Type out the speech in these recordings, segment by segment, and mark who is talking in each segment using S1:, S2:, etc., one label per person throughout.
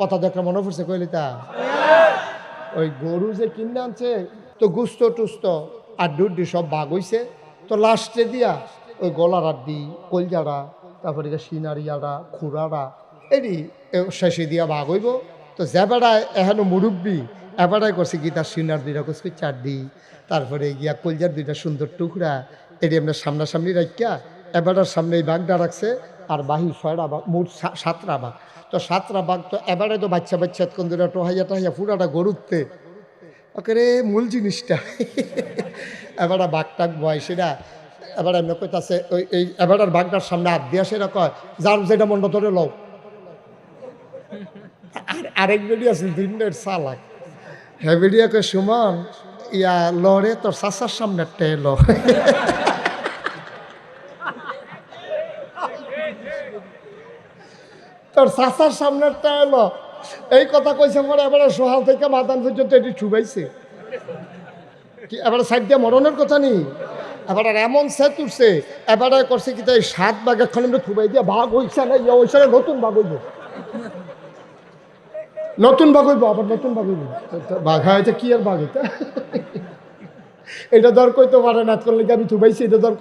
S1: কথা দেখলে মনে পড়ছে কইলি তা ওই গরু যে কিনে আনছে তো গুস্ত টুস্ত আর ডুড্ডি সব ভাগ হইছে তো লাস্টে দিয়া ওই গলার আড্ডি কলজারা তারপরে সিনারিয়ারা খুড়ারা এটি শেষে দিয়া ভাগ হইব তো যে বেড়ায় এখনো মুরব্বী এবারাই করছে কি তার সিনার দুইটা করছে চারডি তারপরে গিয়া কলজার দুইটা সুন্দর টুকরা এটি আপনার সামনাসামনি রাখিয়া এবারের সামনে এই বাঘটা রাখছে আর বাহির 6টা বাঘ মোট 7টা বাঘ তো 7টা বাঘ তো এবারে তো বাচ্চা বাচ্চা কোন দুটা টোহাইয়া টাহাইয়া পুরাটা গরুতে ওকে মূল জিনিসটা এবারে বাঘটাক বয় সেটা এবার এমনি কইতাছে ওই এই এবারের বাঘটার সামনে হাত দিয়া সেটা কয় যার যেটা মন্ড ধরে লও আর আরেক বেডি আছে দিনের চালাক হ্যাঁ বেডিয়াকে সুমন ইয়া লড়ে তোর চাচার সামনে টেল তোর চাচার সামনেরটা এলো এই কথা কইছে পরে এবারে সোহাল থেকে মাদান পর্যন্ত এটি ছুবাইছে কি এবারে সাইড দিয়ে মরণের কথা নেই এবার এমন সেট উঠছে এবারে করছে কি তাই 7 ভাগ এখন আমরা থুবাই দিয়ে ভাগ হইছে না ইয়ে হইছে নতুন ভাগ হইব আবার নতুন ভাগ হইব ভাগ হয়েছে কি আর ভাগ এটা এটা দর কইতে পারে না করলে কি আমি থুবাইছি এটা দর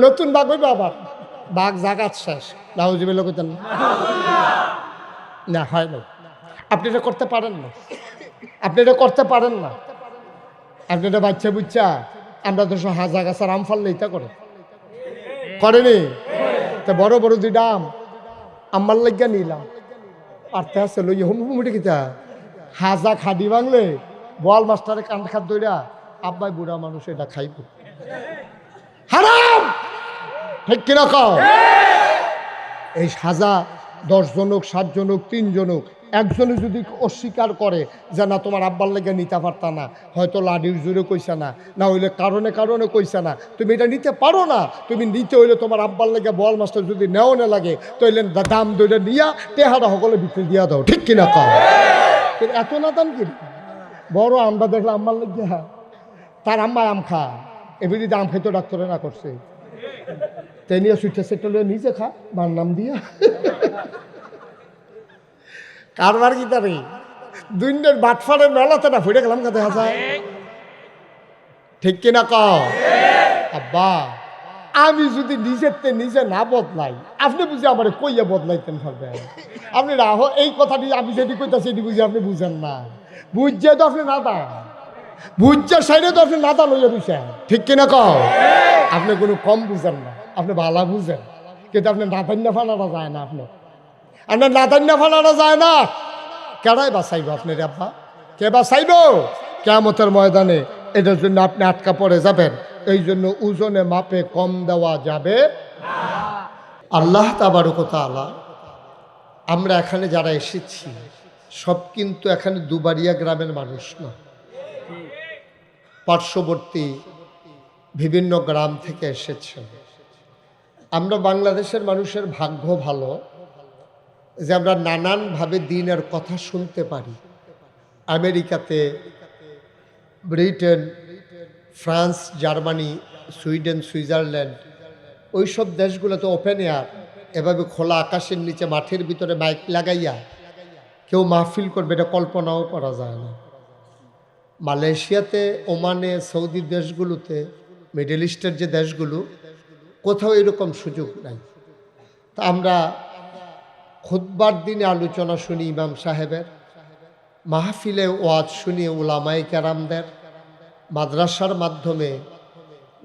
S1: নতুন ভাগ হইব আবার বাঘ জাগাত শেষ নাউজুবিল্লাহ কইতেন না হয় না আপনি এটা করতে পারেন না আপনি এটা বাচ্চা বুচ্চা আমরা তো হাজা গাছার আম ফাললে এটা করেনি তো বড় বড় 2টা আম আমার লাগিয়া নিলাম আর তে আছে লইয়া হুমুমুটি কিতা হাজা খাডি বাংলে বল মাস্টারে কান খাত দইরা আব্বাই বুড়া মানুষ এটা খাইব হারাম ঠিক কিনা কও এই সাজা 10 জন হোক 7 জন হোক 3 জন হোক একজনে যদি অস্বীকার করে যে না তোমার আব্বার লেগে নিতে পারতা না হয়তো লাডির জোরে কইছে না হইলে কারণে কইছে না তুমি এটা নিতে পারো না তুমি নিতে হইলে তোমার আব্বার লেগে বল মাস্টার যদি নেও না লাগে তাইলে দাম দইটা নিয়া টেহারা সকলে ভিতরে দিয়া দাও ঠিক কিনা কও এত না দাম কি বড় আমরা দেখলাম আম্মার লেগে তার আম্মা আম খা এবারে আম খাইতো ডাক্তারে না করছে তাই নিয়ে সুইটা সেটা নিজে খা মার নাম দিয়া কারবার কি তারে দুইনের বাটফারের মেলাতে না ফুটে গেলাম কাতে হাসা ঠিক কিনা কও আব্বা আমি যদি নিজে না বদলাই আপনি বুঝি আমার কইয়া বদলাইতেন পারবেন আপনি রাহো এই কথাটি আমি যেটি কইতাছি এটি বুঝি আপনি বুঝেন না বুঝছে তো আপনি নাদা বুঝছে সাইডে তো আপনি নাদা লইয়া বুঝছেন ঠিক কিনা কও আপনি কোনো কম বুঝেন না আপনি ভালো বুঝেন কিন্তু আপনি নাদান্যা ফানাটা যায় না আপনার নাদান্যা ফানাটা যায় না কেডাই বাঁচাইব আপনার আব্বা কে বাঁচাইব কিয়ামতের ময়দানে এটার জন্য আপনি আটকা পড়ে যাবেন এই জন্য ওজনে মাপে কম দেওয়া যাবে আল্লাহ তাবারক ওয়া তাআলা আমরা এখানে যারা এসেছি সব কিন্তু এখানে দুবারিয়া গ্রামের মানুষ না পার্শ্ববর্তী বিভিন্ন গ্রাম থেকে এসেছেন আমরা বাংলাদেশের মানুষের ভাগ্য ভালো যে আমরা নানানভাবে দিনের কথা শুনতে পারি আমেরিকাতে Britain France Germany Sweden Switzerland ওইসব দেশগুলোতে ওপেন এয়ার এভাবে খোলা আকাশের নিচে মাঠের ভিতরে মাইক লাগাইয়া কেউ মাহফিল করবে এটা কল্পনাও করা যায় না মালয়েশিয়াতে ওমানে সৌদি দেশগুলোতে মিডল ইস্টের যে দেশগুলো কোথাও এরকম সুযোগ নাই তা আমরা খুতবার দিনে আলোচনা শুনি ইমাম সাহেবের মাহফিলে ওয়াজ শুনি উলামায়ে কেরামদের মাদ্রাসার মাধ্যমে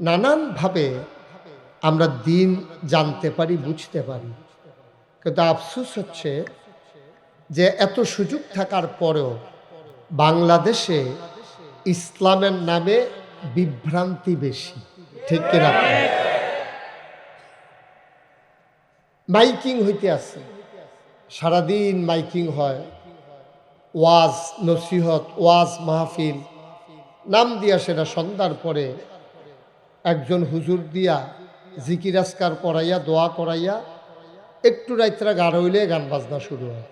S1: নানানভাবে আমরা দিন জানতে পারি বুঝতে পারি কিন্তু আফসোস হচ্ছে যে এত সুযোগ থাকার পরেও বাংলাদেশে ইসলামের নামে বিভ্রান্তি বেশি ঠিক কিনা মাইকিং হইতে আছে সারাদিন মাইকিং হয় ওয়াজ নসিহত ওয়াজ মাহফিল নাম দিয়া সেটা সন্ধ্যার পরে একজন হুজুর দিয়া জিকির আজকার করাইয়া দোয়া করাইয়া একটু রাত্রা গান হইলে গান বাজনা শুরু হয়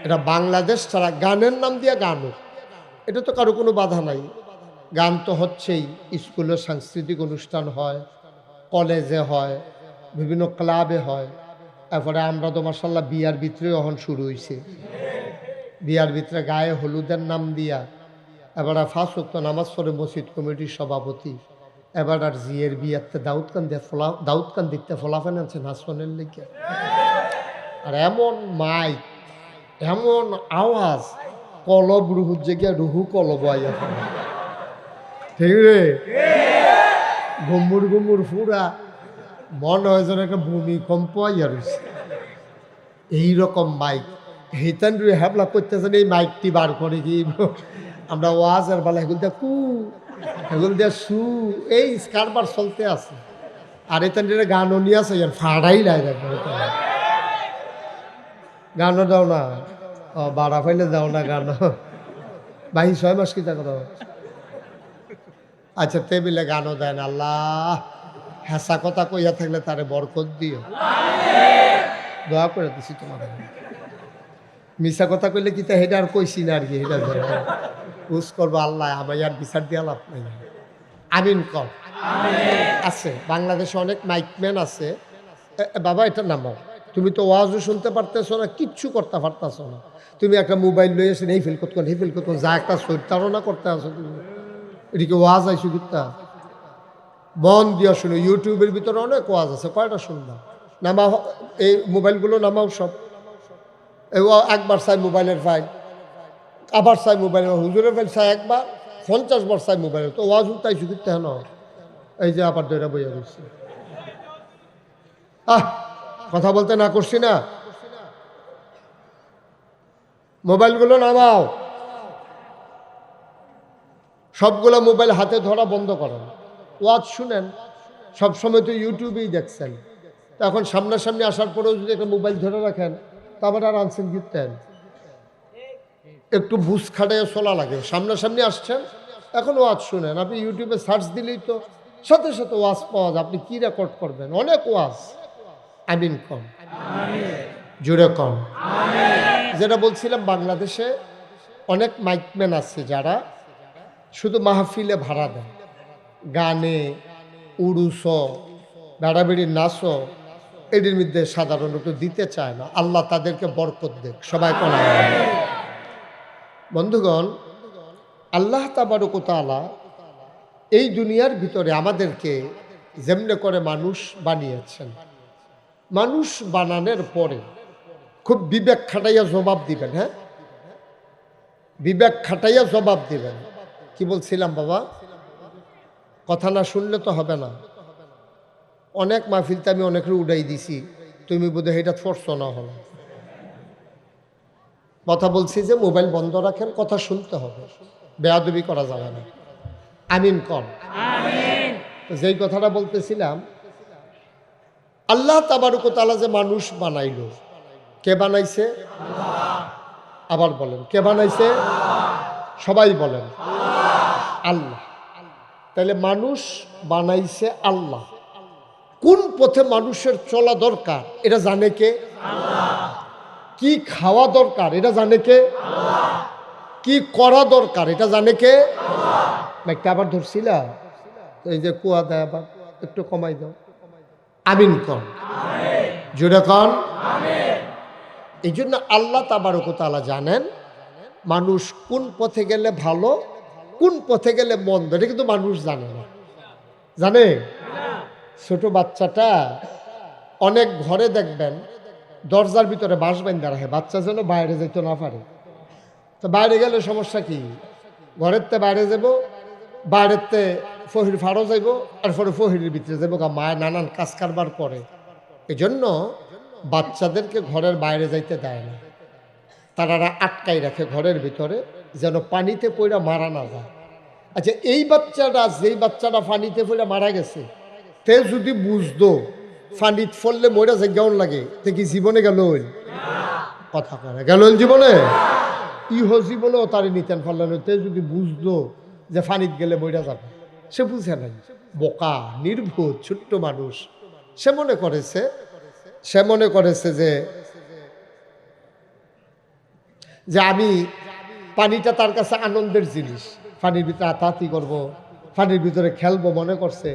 S1: এটা বাংলাদেশ ছাড়া গানের নাম দিয়া গান হোক এটা তো কারো কোনো বাধা নাই গান তো হচ্ছেই স্কুলের সাংস্কৃতিক অনুষ্ঠান হয় কলেজে হয় বিভিন্ন ক্লাবে হয় এরপরে আমরা তো মার্শাল্লাহ বিয়ার ভিতরে এখন শুরু হয়েছে, বিয়ার ভিতরে গায়ে হলুদের নাম দিয়া এবার 5 ওয়াক্ত নামাজ পড়ে মসজিদ কমিটির সভাপতি। এবার আর জিয়ের বিয়াতে দাউদকান দিতে ফলাফেন আনছে নাচনের লিখে। আর এমন মাইক, এমন আওয়াজ, কলব রুহু জেগে রুহু কলব আইয়া ফেলে, ঠিক রে? গুমুর গুমুর ফুরা মনে হয় যেন একটা ভূমিকম্প আইয়া রয়েছে। এইরকম মাইক হিতান রুই হ্যাবলা করতেছেন, এই মাইকটি বার করে কি আমরা ওয়াজের বেলা এগুলো দিয়ে কু, এগুলো দিয়ে সু, এই কারবার চলতে আছে। আর এতান গানও নিয়ে আছে, ফাড়াই লাই দেখবে, গানও দাও না, ও বাড়া ফাইলে দাও না গান, ভাই 6 মাস কি দেখো। আচ্ছা টেবিলে গানও দেন, আল্লাহ হেসা কথা কইয়া থাকলে তারে বরকত দিও, দোয়া করে দিছি তোমার। মিশা কথা কইলে কি তা হেটা আর কইছি না আর কি, হেটা উস করবো আল্লাহ, আমার আর বিচার দিয়া লাভ নাই। আমিন কর। আছে বাংলাদেশে অনেক মাইকম্যান আছে, বাবা এটা নামাও, তুমি তো ওয়াজও শুনতে পারতেছো না, কিচ্ছু করতে পারতেছো না, তুমি একটা মোবাইল লই আসেন, এই ফিল করতে এই ফিল করতে যা একটা সৈতারণা করতে আসো, তুমি এদিকে ওয়াজ আইসো কিতা মন দিয়া শুনো। ইউটিউবের ভিতরে অনেক ওয়াজ আছে, কয়টা শুনবা? নামাও এই মোবাইলগুলো, নামাও সব। একবার চাই মোবাইলের ফাইল, আবার চাই মোবাইলের হুজুরের ফাইল, চাই একবার 50 বার চাই মোবাইলের, তো ওয়াজ উঠতাইছো কিতা হেন, এই যে আবার দইরা বইয়া রয়েছে। কথা বলতে না করছি না, মোবাইলগুলো নামাও, সবগুলো মোবাইল হাতে ধরা বন্ধ করেন, ওয়াজ শুনেন। সবসময় তো ইউটিউবেই দেখছেন, তো এখন সামনাসামনি আসার পরেও যদি একটা মোবাইল ধরে রাখেন, তারপরে আর আনছেন গিতেন, একটু বুঝ খাটাইয়া চলা লাগে। সামনাসামনি আসছেন, এখন ওয়াজ শুনেন, আপনি ইউটিউবে সার্চ দিলেই তো সাথে সাথে ওয়াজ পাওয়া যায়, আপনি কি রেকর্ড করবেন? অনেক ওয়াজ। আমিন কম, জুড়ে কম। যেটা বলছিলাম, বাংলাদেশে অনেক মাইকম্যান আছে যারা শুধু মাহফিলে ভাড়া দেয়, গানে উড়ুস বেড়াবেড়ি নাচ এটির মধ্যে সাধারণত দিতে চায় না। আল্লাহ তাদেরকে বরকত দেখ, সবাই কোন। বন্ধুগণ, আল্লাহ তাবারক ওয়া তাআলা এই দুনিয়ার ভিতরে আমাদেরকে যেমনে করে মানুষ বানিয়েছেন, মানুষ বানানোর পরে খুব বিবেক খাটাইয়া জবাব দিবেন। হ্যাঁ, বিবেক খাটাইয়া জবাব দিবেন। কি বলছিলাম বাবা? কথা না শুনলে তো হবে না। অনেক মাহফিলতে আমি অনেকের উড়াই দিছি, তুমি বোধহয় এটা ফোর্স না হলো। কথা বলছি যে মোবাইল বন্ধ রাখেন, কথা শুনতে হবে, বেয়াদবি করা যাবে না। আমিন কর। যেই কথাটা বলতেছিলাম, আল্লাহ তাবারক ওয়া তাআলা যে মানুষ বানাইলো, কে বানাইছে? আবার বলেন, কে বানাইছে? সবাই বলেন আল্লাহ। তাহলে মানুষ বানাইছে আল্লাহ। কোন পথে মানুষের চলা দরকার এটা জানে কে? কি খাওয়া দরকার এটা জানে কে? কি করা দরকার এটা জানে কে? একটা আবার ধরছিলা, এই যে কুয়া দেয়, আবার একটু কমাই দাও। আমিন কন, জোরে কন। এই জন্য আল্লাহ তাবারক ওয়া তাআলা জানেন মানুষ কোন পথে গেলে ভালো, কোন পথে গেলে মন্দ, এটা কিন্তু মানুষ জানে না। জানে? ছোট বাচ্চাটা অনেক ঘরে দেখবেন দরজার ভিতরে বাঁশ বাঁধা রাখে, বাচ্চা যেন বাইরে যেতে না পারে। তো বাইরে গেলে সমস্যা কি? ঘরের তে বাইরে যাব, বাইরের তে ফহির ফাড়ো যাইব, আর পরে ফহিরের ভিতরে যাবো, মায়ের নানান কাজ কারবার করে। এই জন্য বাচ্চাদেরকে ঘরের বাইরে যাইতে দেয় না, তারা আটকাই রাখে ঘরের ভিতরে, যেন পানিতে পড়ে মারা না যায়। আচ্ছা, এই বাচ্চাটা, যেই বাচ্চাটা পানিতে পড়ে মারা গেছে, তে যদি বুঝতো পানিতে ফললে মরে যায় কেমন লাগে, তে কি জীবনে গেল? কথা করে গেল জীবনে? ইহ জীবনেও তারে নিতেন ফেললেন। তে যদি বুঝতো যে পানিতে গেলে মরে যাবে, সে বুঝে নাই, বোকা নির্ভুল ছোট্ট মানুষ। সে মনে করেছে যে আমি, পানিটা তার কাছে আনন্দের জিনিস, পানির ভিতরে আতাতি করবো, পানির ভিতরে খেলবো মনে করছে।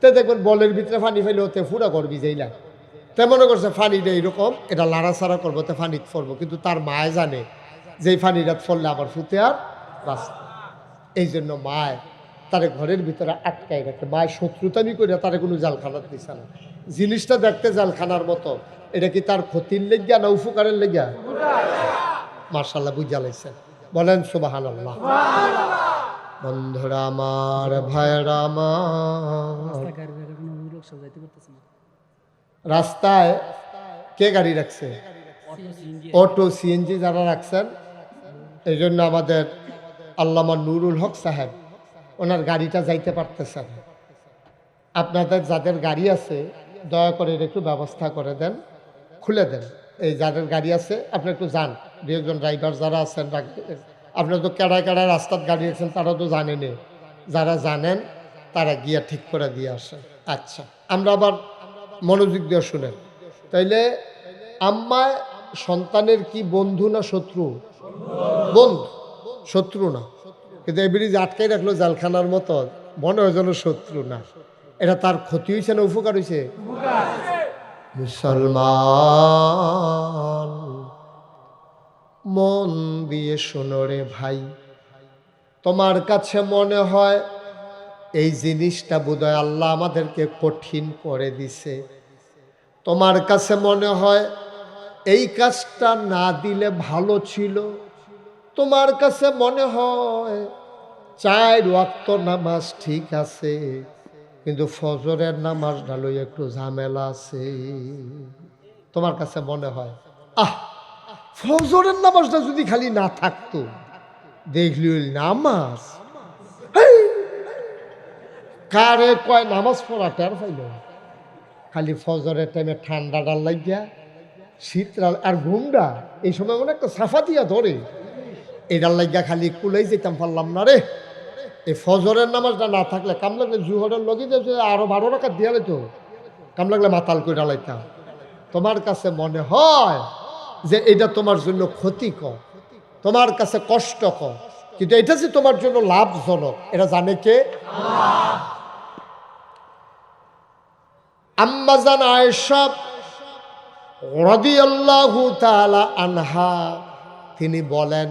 S1: তে দেখবেন বলের ভিতরে পানি ফেলে হতে পুরা করবি যাইলা, তাই মনে করছে ফানিটা এইরকম, এটা লাড়াছাড়া করবো তো ফানিত ফলবো, কিন্তু তার মায় জানে যে এই ফানিটা ফললে আবার ফুতে আর বাঁচবে। এই জন্য মায় তারে ঘরের ভিতরে আটকাই রাখে। মায় শত্রুতামি করে তারে কোনো জালখানার দিছে না। জিনিসটা দেখতে জালখানার মতো, এটা কি তার ক্ষতির লেগিয়া না উপকারের লেগিয়া? মার্শাল্লাহ বুঝা লাইছেন, বলেন সুবহানাল্লাহ। বন্ধুরা আমার, ভাইরা আমার, রাস্তায় কে গাড়ি রাখছে? অটো সিএনজি যারা রাখছেন, এই জন্য আমাদের আল্লামা নুরুল হক সাহেব ওনার গাড়িটা যাইতে পারতেছেন। আপনাদের যাদের গাড়ি আছে দয়া করে একটু ব্যবস্থা করে দেন, খুলে দেন। এই যাদের গাড়ি আছে আপনি একটু যান, দু একজন ড্রাইভার যারা আছেন, আপনারা তো কেড়ায় কেড়ায় রাস্তার গাড়ি আছেন, তারা তো জানেনি। যারা জানেন তারা গিয়া ঠিক করে দিয়ে আসেন। আচ্ছা, আমরা আবার মনোযোগ দিয়ে শুনেন। তাইলে আম্মায় সন্তানের কি বন্ধু না শত্রু? বন্ধু, শত্রু না। কিন্তু এই ব্রিজ আটকাই রাখলো জালখানার মতো, মনে হয় যেন শত্রু না। এটা তার ক্ষতি হয়েছে না উপকার হয়েছে? মুসলমান মন দিয়ে শোনো রে ভাই, তোমার কাছে মনে হয় এই জিনিসটা বোধহয় আল্লাহ আমাদেরকে কঠিন করে দিছে। তোমার কাছে মনে হয় এই কাজটা না দিলে ভালো ছিল। তোমার কাছে মনে হয় 4 ওয়াক্ত নামাজ ঠিক আছে, কিন্তু ফজরের নামাজ ঢালো একটু ঝামেলা আছে। তোমার কাছে মনে হয় ফজরের নামাজটা যদি খালি না থাকতো, দেখলি নামাজ কারে কয় নামাজ পড়া টের পাইল। খালি ফজরের টাইমে ঠান্ডাটা লাগিয়া শীতকাল আর ঘুমটা এই সময় মনে একটা সাফা দিয়া ধরে, এটার লাগিয়া খালি কুলাই যেতাম পারলাম না রে। এই ফজরের নামাজটা না থাকলে কাম লাগলে জুহরের লগে যে আরো 12 রাকাত দিয়া লাইতো, কাম লাগলে মাতাল করে লাইতাম। তোমার কাছে মনে হয় যে এটা তোমার জন্য ক্ষতিকর, তোমার কাছে কষ্টকর, কিন্তু এটা যে তোমার জন্য লাভজনক এটা জানে কে? আম্মা জান আয়েশা রাদিয়াল্লাহু তাআলা আনহা তিনি বলেন,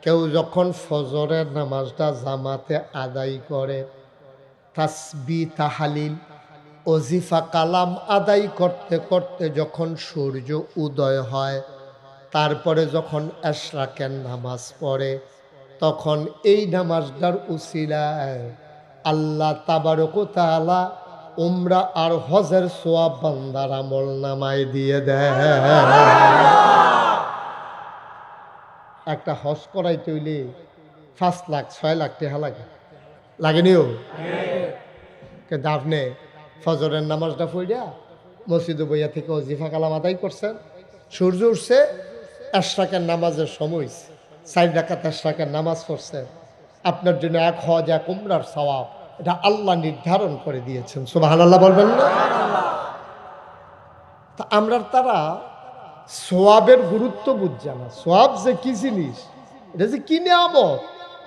S1: কেউ যখন ফজরের নামাজটা জামাতে আদায় করে, তাসবিহ তাহলিল ওজিফা কালাম আদায় করতে করতে যখন সূর্য উদয় হয়, তারপরে যখন এশরাকের নামাজ পড়ে, তখন এই নামাজটার উসিলায় আল্লাহ তাবারক ওয়া তাআলা উমরা আর হজের সওয়াব বান্দার আমল নামায় দিয়ে দেয়। একটা হজ করাইতে হইলে 5 লাখ 6 লাখ টাকা লাগে, লাগেনিও? কিন্তু আপনি ফজরের নামাজটা পড়িয়া মসজিদে বইয়া থেকে ওজিফা কালাম আদায় করছেন, সূর্য উঠছে, এশরাকের নামাজের সময় 4 রাকাত এশরাকের নামাজ পড়ছেন, আপনার জন্য 1 হজ 1 উমরার সওয়াব এটা আল্লাহ নির্ধারণ করে দিয়েছেন। সুবহানাল্লাহ বলবেন না? তা আমরা তারা সোয়াবের গুরুত্ব বুঝছে না। সোয়াব যে কি জিনিস, এটা যে কি নিয়ামত,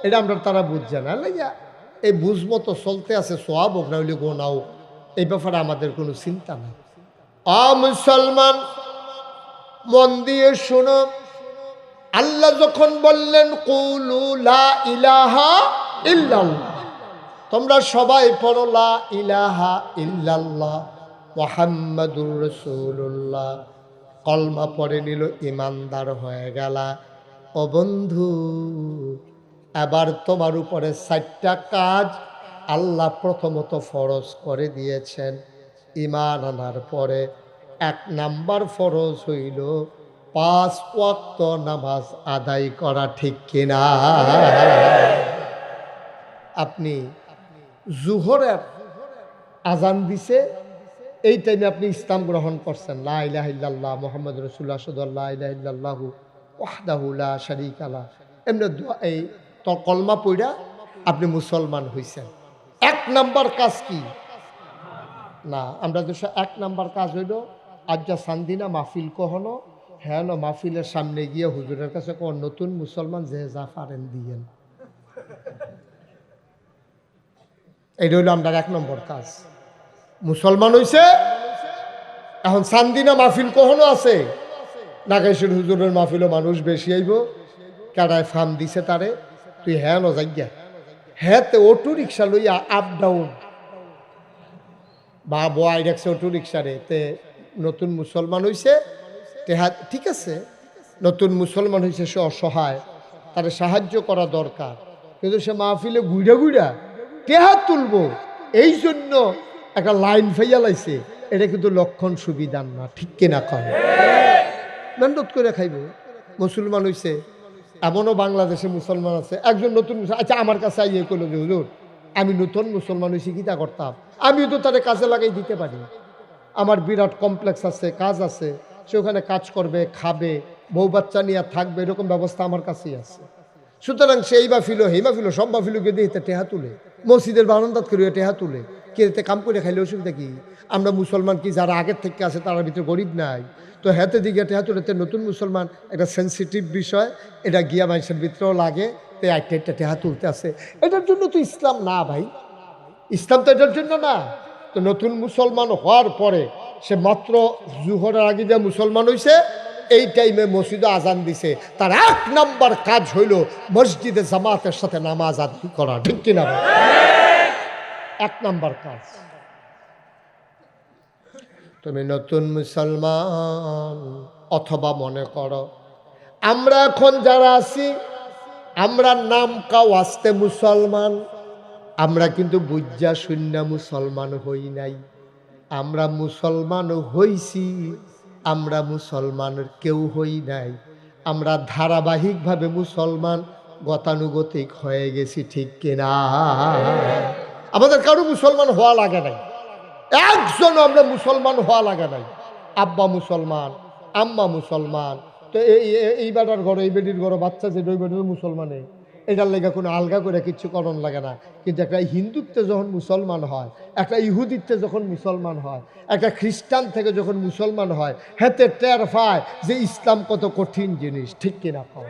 S1: এটা আমরা তারা বুঝছে না। এই বুঝমতো চলতে আছে, সোয়াব হোক না হইলে গোনা হোক, এই ব্যাপারে আমাদের কোনো চিন্তা নেই। মুসলমান মন দিয়ে শোনো, আল্লাহ যখন বললেন কুলু লা ইলাহা ইল্লাল্লাহ, তোমরা সবাই পড়ো লা ইলাহা ইল্লাল্লাহ মুহাম্মাদুর রাসূলুল্লাহ, কলমা পড়ে নিল, ইমানদার হয়ে গেলা। ও বন্ধু, এবার তোমার উপরে 4টা কাজ আল্লাহ প্রথমত ফরজ করে দিয়েছেন ঈমান আনার পরে। 1 নাম্বার ফরজ হইল 5 ওয়াক্ত নামাজ আদায় করা, ঠিক কিনা? আপনি জুহরের আজান দিছে, এই টাইমে আপনি ইসলাম গ্রহণ করছেন, লা ইলাহা ইল্লাল্লাহ মুহাম্মাদুর রাসূলুল্লাহ, সাল্লাল্লাহু লা ইলাহা ইল্লাল্লাহু ওয়াহদাহু লা শারীকা লাহ, এমনি এই তো কলমা পড়া আপনি মুসলমান হইছেন। 1 নাম্বার কাজ কি? না, আমরা দেশে 1 নাম্বার কাজ হইল আজ্জা সান্দিনা মাহফিল কহনো, হ্যাঁ মাহফিলের সামনে গিয়ে হুজুরের কাছে কোন নতুন মুসলমান যে যা পারেন দিয়েন। এটা হইল আমরা 1 নম্বর কাজ। মুসলমান হইছে, এখন চান্দিনা মাহফিল কখনো আছে? নাগেশ্বর হুজুরের মাহফিলও মানুষ বেশি আইব, কারায় ফার্ম দিছে তারে, তুই হ্যাঁ ন যাইয়া হ্যাঁ তে অটো রিক্সা লইয়া আপ ডাউন বা বয় রাখছে অটো রিক্সারে তে নতুন মুসলমান হইছে তেহা ঠিক আছে, নতুন মুসলমান হয়েছে, সে অসহায়, তার সাহায্য করা দরকার, কিন্তু সে মাহফিলে গুইড়া গুইড়া টেহা তুলবো এই জন্য একটা লাইন ফাইয়া লাইছে, এটা কিন্তু লক্ষণ সুবিধান না, ঠিক কিনা কয়? মেহনত করে খাইব, মুসলমান হইছে। এমনও বাংলাদেশে মুসলমান আছে, একজন নতুন আচ্ছা আমার কাছে আইয়ে কইল যে হুজুর আমি নতুন মুসলমান হয়েছি, কিতা করতাম? আমিও তো তাদের কাজে লাগাই দিতে পারি, আমার বিরাট কমপ্লেক্স আছে, কাজ আছে, সে ওখানে কাজ করবে, খাবে, বউ বাচ্চা নিয়ে থাকবে, এরকম ব্যবস্থা আমার কাছেই আছে। সুতরাং সেই মাহফিলও হেই মাহফিলও সব মাহফিলকে দিয়ে টেহা তুলে, মসজিদের বারান্দাত করে টেহা তুলে, কেতে কাম করে খাইলে অসুবিধা কি? আমরা মুসলমান কি যারা আগের থেকে আছে তার ভিতরে গরিব নাই? তো হাতে দিকে টেহা তুলে নতুন মুসলমান একটা সেন্সিটিভ বিষয়, এটা গিয়া মানুষের ভিতরেও লাগে, তো একটা টেহা তুলতে আছে। এটার জন্য তো ইসলাম না ভাই, ইসলাম তো এটার জন্য না। তো নতুন মুসলমান হওয়ার পরে সে মাত্র জুহরের আগে যে মুসলমান হয়েছে, এই টাইমে মসজিদে আজান দিছে, তার 1 নাম্বার কাজ হইল মসজিদে জামাতের সাথে নামাজ আদায় করা, ঠিক কিনা? 1 নাম্বার কাজ। তুমি নতুন মুসলমান অথবা মনে করো আমরা এখন যারা আছি আমরা নাম কাও আসতে মুসলমান, আমরা কিন্তু বুঝা শূন্য মুসলমান হই নাই, আমরা মুসলমান হইছি, আমরা মুসলমানের কেউ হই নাই, আমরা ধারাবাহিকভাবে মুসলমান গতানুগতিক হয়ে গেছি, ঠিক কিনা? আমাদের কারো মুসলমান হওয়া লাগে নাই, একজন আমরা মুসলমান হওয়া লাগে নাই। আব্বা মুসলমান, আম্মা মুসলমান, তো এই বেটার ঘরে এই বেটির ঘরে বাচ্চা যে ওই বেটির মুসলমানে, এটার লেগে কোনো আলগা করে কিচ্ছু করণ লাগে না। কিন্তু একটা হিন্দুত্বে যখন মুসলমান হয়, একটা ইহুদিত্বে যখন মুসলমান হয়, একটা খ্রিস্টান থেকে যখন মুসলমান হয়, হেতে টের পায় যে ইসলাম কত কঠিন জিনিস, ঠিক কিনা? পায়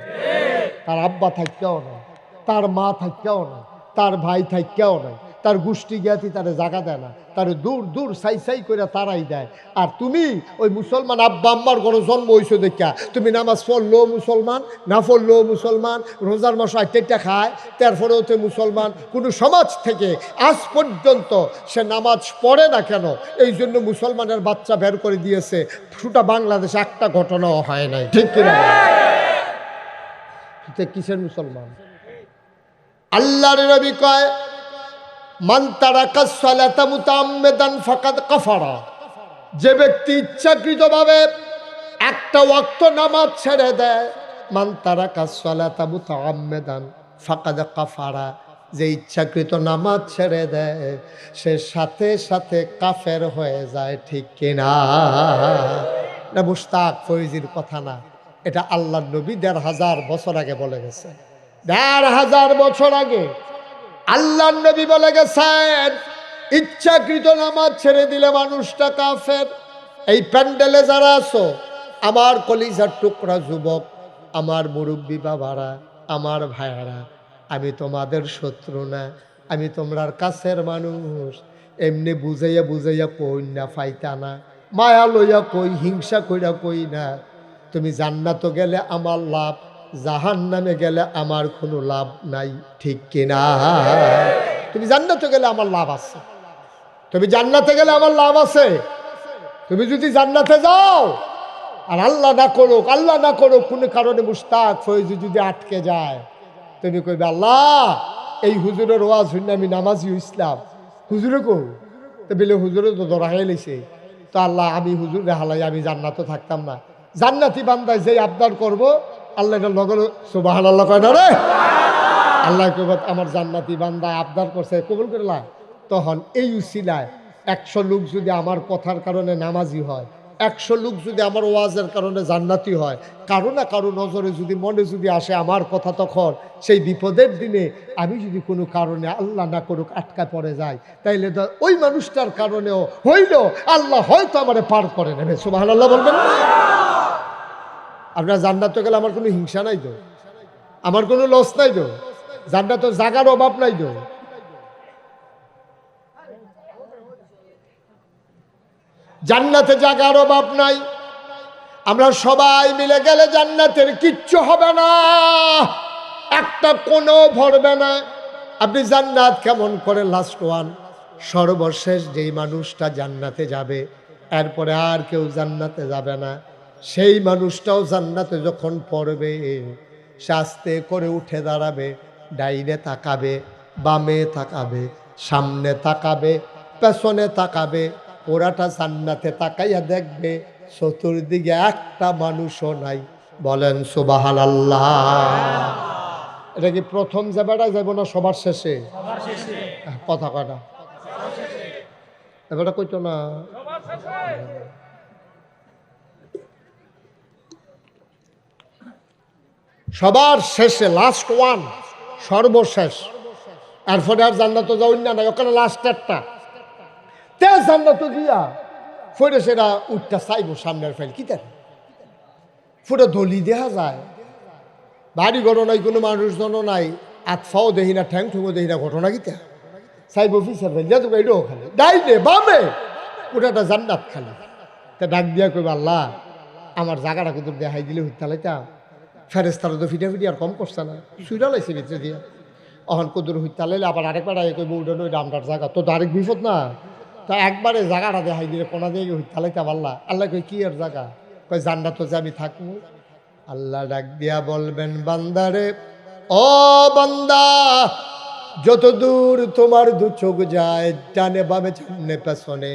S1: তার আব্বা থাকতেও নয়, তার মা থাকতেও নয়, তার ভাই থাকতেও নয়, তার গোষ্ঠী জ্ঞাতি তারে জায়গা দেয় না, তার দূর দূর সাই সাই করে তারাই দেয়। আর তুমি ওই মুসলমান আব্বা আম্মার ঘরে জন্ম হইছো দেখা তুমি নামাজ পড়লো মুসলমান, না পড়লো মুসলমান, রোজার মাস 8টা খায়, তারপরেও তো মুসলমান। কোনো সমাজ থেকে আজ পর্যন্ত সে নামাজ পড়ে না কেন, এই জন্য মুসলমানের বাচ্চা বের করে দিয়েছে, শুটা বাংলাদেশে একটা ঘটনাও হয় নাই, ঠিক কিনা? কিসের মুসলমান? আল্লাহর নবী কয় মান তারাকা সালাতা মুতাআম্মিদান ফাকাদ কাফারা, যে ব্যক্তি ইচ্ছাকৃতভাবে একটা ওয়াক্ত নামাজ ছেড়ে দেয়, মান তারাকা সালাতা মুতাআম্মিদান ফাকাদ কাফারা, যে ইচ্ছাকৃত নামাজ ছেড়ে দেয় সে সাথে সাথে কাফের হয়ে যায়, ঠিক কিনা? না মুশতাক ফৈজির কথা না, এটা আল্লাহর নবী ১৫০০ বছর আগে বলে গেছে। ১৫০০ বছর আগে আল্লাহর নবী বলে গেছেন ইচ্ছাকৃত নামাজ ছেড়ে দিলে মানুষটা কাফের। এই প্যান্ডেলে যারা আছো, আমার কলিজার টুকরা যুবক, আমার মুরব্বী বাবারা, আমার ভাইয়ারা, আমি তোমাদের শত্রু না, আমি তোমরার কাছের মানুষ। এমনি বুঝাইয়া বুঝাইয়া কই না, ফাইতা না, মায়া লইয়া কই, হিংসা কইরা কই না। তুমি জান্নাত গেলে আমার লাভ, জাহান্নামে গেলে আমার কোনো লাভ নাই, ঠিক কিনা? তুমি জান্নাতে গেলে আমার লাভ আছে, তুমি জান্নাতে গেলে আমার লাভ আছে। তুমি যদি জান্নাতে যাও আর আল্লাহ না করুক, আল্লাহ না করুক কোনো কারণে মুশতাক ফৈজি যদি আটকে যায়, তুমি কইবে আল্লাহ এই হুজুরের ওয়াজ শুনে আমি নামাজি ইসলাম, হুজুরে কো তো বলে হুজুরে তো ধরা হয়ে লেছে, তো আল্লাহ আমি হুজুর হালাই আমি জান্নাতে থাকতাম না। জান্নাতি বান্দায় যে আবদার করবো আল্লাহ এটা লগল সুবহানাল্লাহ কয় না রে, আল্লাহ কইবা আমার জান্নাতি বান্দা আবদার করছে কবুল করলা। তখন এই উসিলায় 100 লোক যদি আমার কথার কারণে নামাজি হয়, 100 লোক যদি আমার ওয়াজের কারণে জান্নাতি হয়, কারো না কারো নজরে যদি মনে যদি আসে আমার কথা, তখন সেই বিপদের দিনে আমি যদি কোনো কারণে আল্লাহ না করুক আটকা পড়ে যায়, তাইলে ওই মানুষটার কারণেও হইল আল্লাহ হয়তো আমারে পার করে নেবে। সুবহানাল্লাহ বলবেন। আপনার জান্নাতে গেলে আমার কোনো হিংসা নাই তো, আমার কোনো লস নাই তো, জান্নাতে জাগার অভাব নাই তো। জান্নাতে জায়গার অভাব নাই। আমরা সবাই মিলে গেলে জান্নাতের কিচ্ছু হবে না, একটা কোনো ভরবে না। আপনি জান্নাত কেমন করে, লাস্ট ওয়ান, সর্বশেষ যেই মানুষটা জান্নাতে যাবে, এরপরে আর কেউ জান্নাতে যাবে না, সেই মানুষটাও জান্নাতে যখন পড়বে, সে আস্তে করে উঠে দাঁড়াবে, ডাইনে তাকাবে, বামে তাকাবে, সামনে তাকাবে, পেছনে তাকাবে, ওরাটা জান্নাতে তাকাইয়া দেখবে চতুর্দিকে একটা মানুষও নাই। বলেন সুবহানাল্লাহ। এটা কি প্রথম যাবেটা যাব না সবার শেষে? কথা কটা এবারটা কইতো না। সবার শেষে, লাস্ট ওয়ান, সর্বশেষ। এরপরে আর জান্নাত যাওয়ার না, ওখানে লাস্ট একটা তে জান্নাত গিয়া ফেরে সেটা উঠটা চাইব সামনের ফাইল কি তার ফুটে দলি দেখা যায়, বাড়ি ঘর নাই, কোনো মানুষজনও নাই, আতফাও দেখি না, ঠ্যাং ঠুঙো দেখি না, ঘটনা কিতা সাইব অফিসার ফেল যা তো এটাও খালি ডাইনে বামে ওটা জান্নাত খালি। তা ডাক দিয়া কইব, আল্লাহ আমার জায়গাটা কিন্তু দেখাই দিলে হইতালাইতাম, ফেরেস্তারা তো ফিটা ফিটি আর কম করছে না, সুইরা লাইছে ভিতরে দিয়া, অহন কদুর হইতালাইলে আবার আরেকবার আগে কইব উঠে ওই আমটার জায়গা তো আরেক বিপদ না। তা একবারে জায়গাটা দেখাই দিলে কোনা দিয়ে হইতালাইতাম, আল্লাহ আল্লাহ কই কি আর জায়গা, কই জান্নাত যে আমি থাকবো। আল্লাহ ডাক দিয়া বলবেন, বান্দারে, ও বান্দা, যত দূর তোমার দু চোখ যায়, ডানে বামে সামনে পেছনে,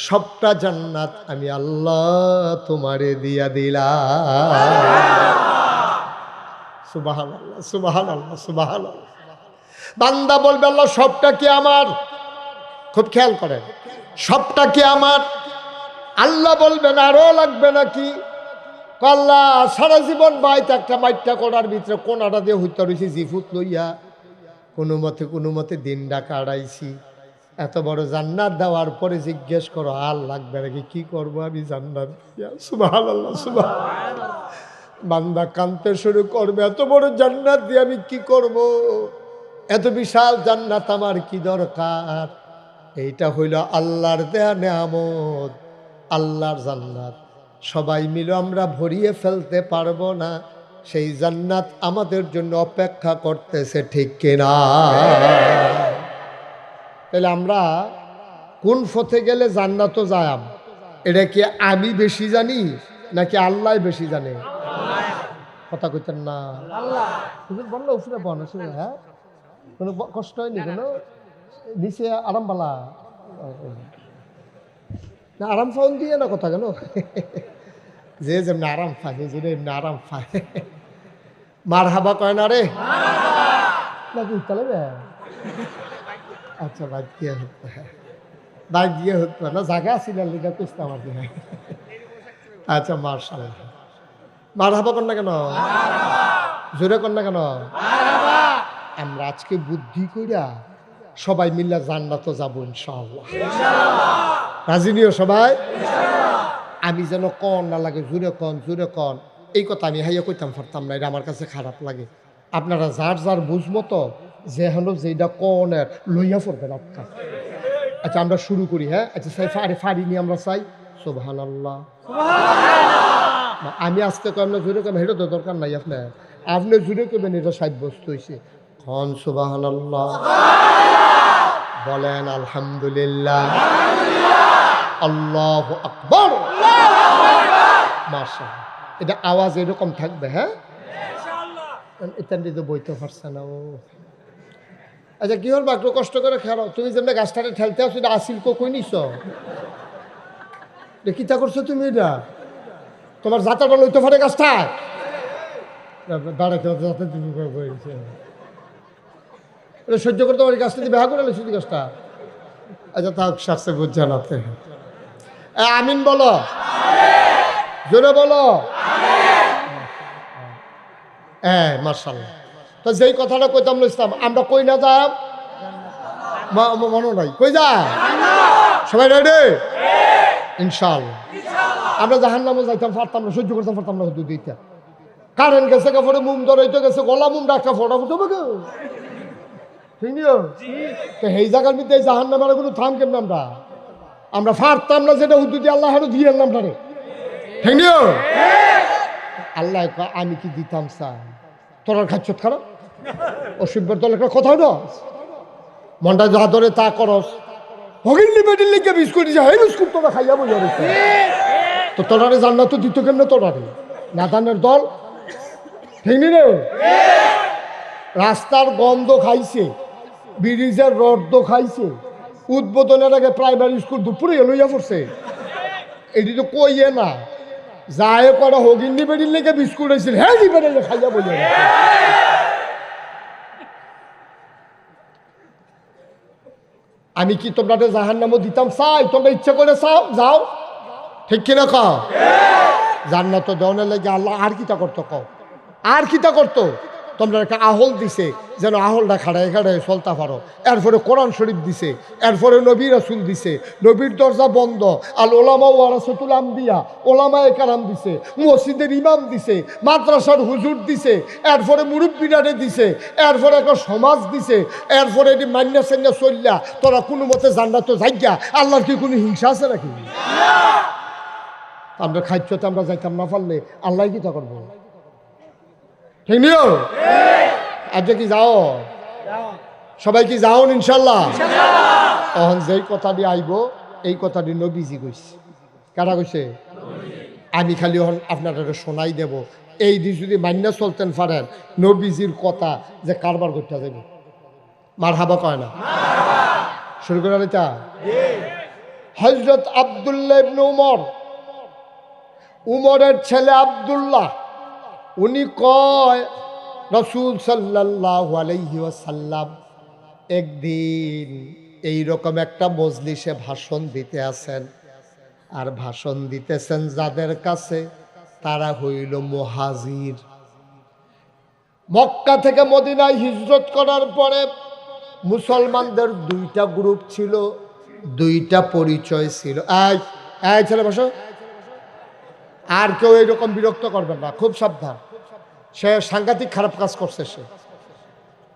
S1: সবটা জান্নাত আমি আল্লাহ তোমারে দিয়া দিলাম। সুবহানাল্লাহ, সুবহানাল্লাহ, সুবহানাল্লাহ। বান্দা বলবে, আল্লাহ সবটা কি আমার? খুব খেয়াল করেন, সবটা কি আমার? আল্লাহ বলবেন, আরো লাগবে নাকি? আল্লাহ সারা জীবন বাইতে একটা মাইটটা করার ভিতরে কোনাটা দিয়ে হইতে রয়েছি জিফুত লইয়া, কোনো মতে দিন ডাকা আড়াইছি, এত বড় জান্নাত দেওয়ার পরে জিজ্ঞেস করো আর লাগবে নাকি? কি করবো আমি জান্নাত দিয়া? সুবহানাল্লাহ, সুবহানাল্লাহ। বান্দা কাঁদতে শুরু করবে, এত বড় জান্নাত দিয়ে আমি কি করব? এত বিশাল জান্নাত আমার কি দরকার? এইটা হইল আল্লাহর দেয়া নেয়ামত, আল্লাহর জান্নাত। সবাই মিলে আমরা ভরিয়ে ফেলতে পারবো না, সেই জান্নাত আমাদের জন্য অপেক্ষা করতেছে, ঠিক কিনা? তাহলে আমরা কোন পথে গেলে জান্নাতও যায়াম, এটা কি আমি বেশি জানি নাকি আল্লাহ বেশি জানে? কথা কইতেন না, বললো উপরে বন, হ্যাঁ কোনো কষ্ট হয়নি, কোনো নিচে আরাম বালা না, আরাম পাউন দিয়ে না কথা কেন, যে যেমনি আরাম পায় যে এমনি আরাম পায়। মার হাবা কয় না রে নাকি উত্তালে? আচ্ছা বাদ দিয়ে হতো, বাদ দিয়ে হতো না, জায়গা ছিল লিগা কুস্তা আমার দিনে। আচ্ছা মার্শাল্লাহ, মার হাবা কর না কেন, জোরে কর না কেন? আমরা আজকে বুদ্ধি কইরা সবাই মিল্লা জান্নাত যাবো ইনশাআল্লাহ। রাজি নিও সবাই? আমি যেন কন না লাগে, জোরে কন, জোরে কন, এই কথা আমি হাইয়া কইতাম পারতাম না, এটা আমার কাছে খারাপ লাগে। আপনারা যার যার বুঝমতো যে হলো যেটা কনের লইয়া পড়বেন আপনার। আচ্ছা আমরা শুরু করি, হ্যাঁ? আচ্ছা সাই ফাড়ি নিয়ে আমরা চাই সুবহানাল্লাহ। আমি আজকে কম না জোরে কম, হেঁটে তো দরকার নাই আপনার, আপনি জুড়ে করবেন, এটা সাব্যস্ত হয়েছে। খন সুবহানাল্লাহ, বলেন আলহামদুলিল্লাহ, আল্লাহু আকবার, মাশাআল্লাহ। এটা আওয়াজ এরকম থাকবে, হ্যাঁ? এটা তো বইতে পারছে না ও। আচ্ছা কি হল, একটু কষ্ট করে খেলো, তুমি যেমন গাছটাকে ঠেলতে আসো, এটা আসিল কই নিছ, কিতা করছো তুমি? এটা তোমার যাত্রাটা লইতে পারে গাছটা দাঁড়াতে এটা সহ্য করতে পারি, গাছটা দিয়ে বেহা করে লেছি গাছটা। আচ্ছা তাও শাস্তে বুঝছে না, আমিন বলো, জোরে বলো, হ্যাঁ মাশাআল্লাহ। তো যেই কথাটা কইতাম ইসলাম, আমরা কই না যাব মনে নাই, কই যা সবাই রেডি ইনশাআল্লাহ। আমরা জাহান্নামে যাইতাম পারতাম না, সহ্য করতাম পারতাম না, দুইটা কারেন্ট গেছে, কাপড়ে মুম ধরাইতে গেছে, গলা মুম ডাক্তার ফোটা ফুটো বাকে ঠিক নিও। তো সেই জায়গার মধ্যে জাহান্নামের কোনো থাম কেমন আমরা আমরা পারতাম না যেটা হুদুদি আল্লাহ হারো দিয়ে আনলাম না রে, ঠিক নিও। আল্লাহ কয় আমি কি দিতাম চাই, তোর খাচ্ছ খারাপ অসভ্যের দল একটা কথা হলো, মনটা যা ধরে তা করস, হগিল্লি বেডির লিখে বিস্কুট দিছে, এই বিস্কুট তোরা খাইয়া বইয়া রেখে, তো তোরারে জান্নাত তো দিত কেন তোরারে নাদানের দল, ঠিক নি রে। রাস্তার গন্ধ খাইছে, ব্রিজের রড খাইছে, উদ্বোধনের আগে প্রাইমারি স্কুল দুপুরে লইয়া পড়ছে, এটি তো কইয়ে না যায় করা হগিন্নি বেডির লেগে বিস্কুট হয়েছিল, হ্যাঁ বেড়ে খাইয়া বইয়া রেখে। আমি কি তোমরা জাহান নামও দিতাম চাই, তোমরা ইচ্ছা করে চাও যাও, ঠিক কিনা কও। জান্নাত দেওয়ানের লাগে আল্লাহ আর কিতা করতো কও, আর কিতা করতো, তোমরা একটা আহল দিছে যেন আহলটা খাড়ায় খাড়ায় চলতে পারো, এরপরে কোরআন শরীফ দিছে, এরপরে নবী রাসূল দিছে, নবীর দরজা বন্ধ, আল ওলামা ওয়ারাসাতুল আম্বিয়া, ওলামায়ে কেরাম দিছে, মসজিদের ইমাম দিছে, মাদ্রাসার হুজুর দিছে, এরপরে মুরব্বিরারে দিছে, এরপরে একটা সমাজ দিছে, এরপরে এটি মান্না সান্না চললা তোরা কোনো মতে জান্নাত যাইয়া, আল্লাহর কি কোনো হিংসা আছে নাকি? আমরা খাইতে আমরা যাইতাম না পারলে আল্লাহ কি তা করবো, ঠিক নিও। আজকে কি যাও, সবাই কি যাও ইনশাল্লাহ। তখন যেই কথাটি আইব এই কথাটি নবীজি কইছে, কারা কইছে? আমি খালি আপনারা শোনাই দেব, এই দিন যদি মান্না চলতেন পারেন নবীজির কথা যে কারবার করতে যাবে, মার হাবা কয় না, শুরু করে এটা। হযরত আব্দুল্লাহ ইবনে উমর, উমরের ছেলে আব্দুল্লাহ, উনি কয় রাসূল সাল্লাল্লাহু আলাইহি ওয়াসাল্লাম একদিন এইরকম একটা মজলিসে ভাষণ দিতে আছেন, আর ভাষণ দিতেছেন যাদের কাছে তারা হইল মুহাজির। মক্কা থেকে মদিনায় হিজরত করার পরে মুসলমানদের দুইটা গ্রুপ ছিল, দুইটা পরিচয় ছিল। এই ছেলে বসো, আর কেউ এইরকম বিরক্ত করবেন না, খুব সাবধান, সে সাংঘাতিক খারাপ কাজ করছে, সে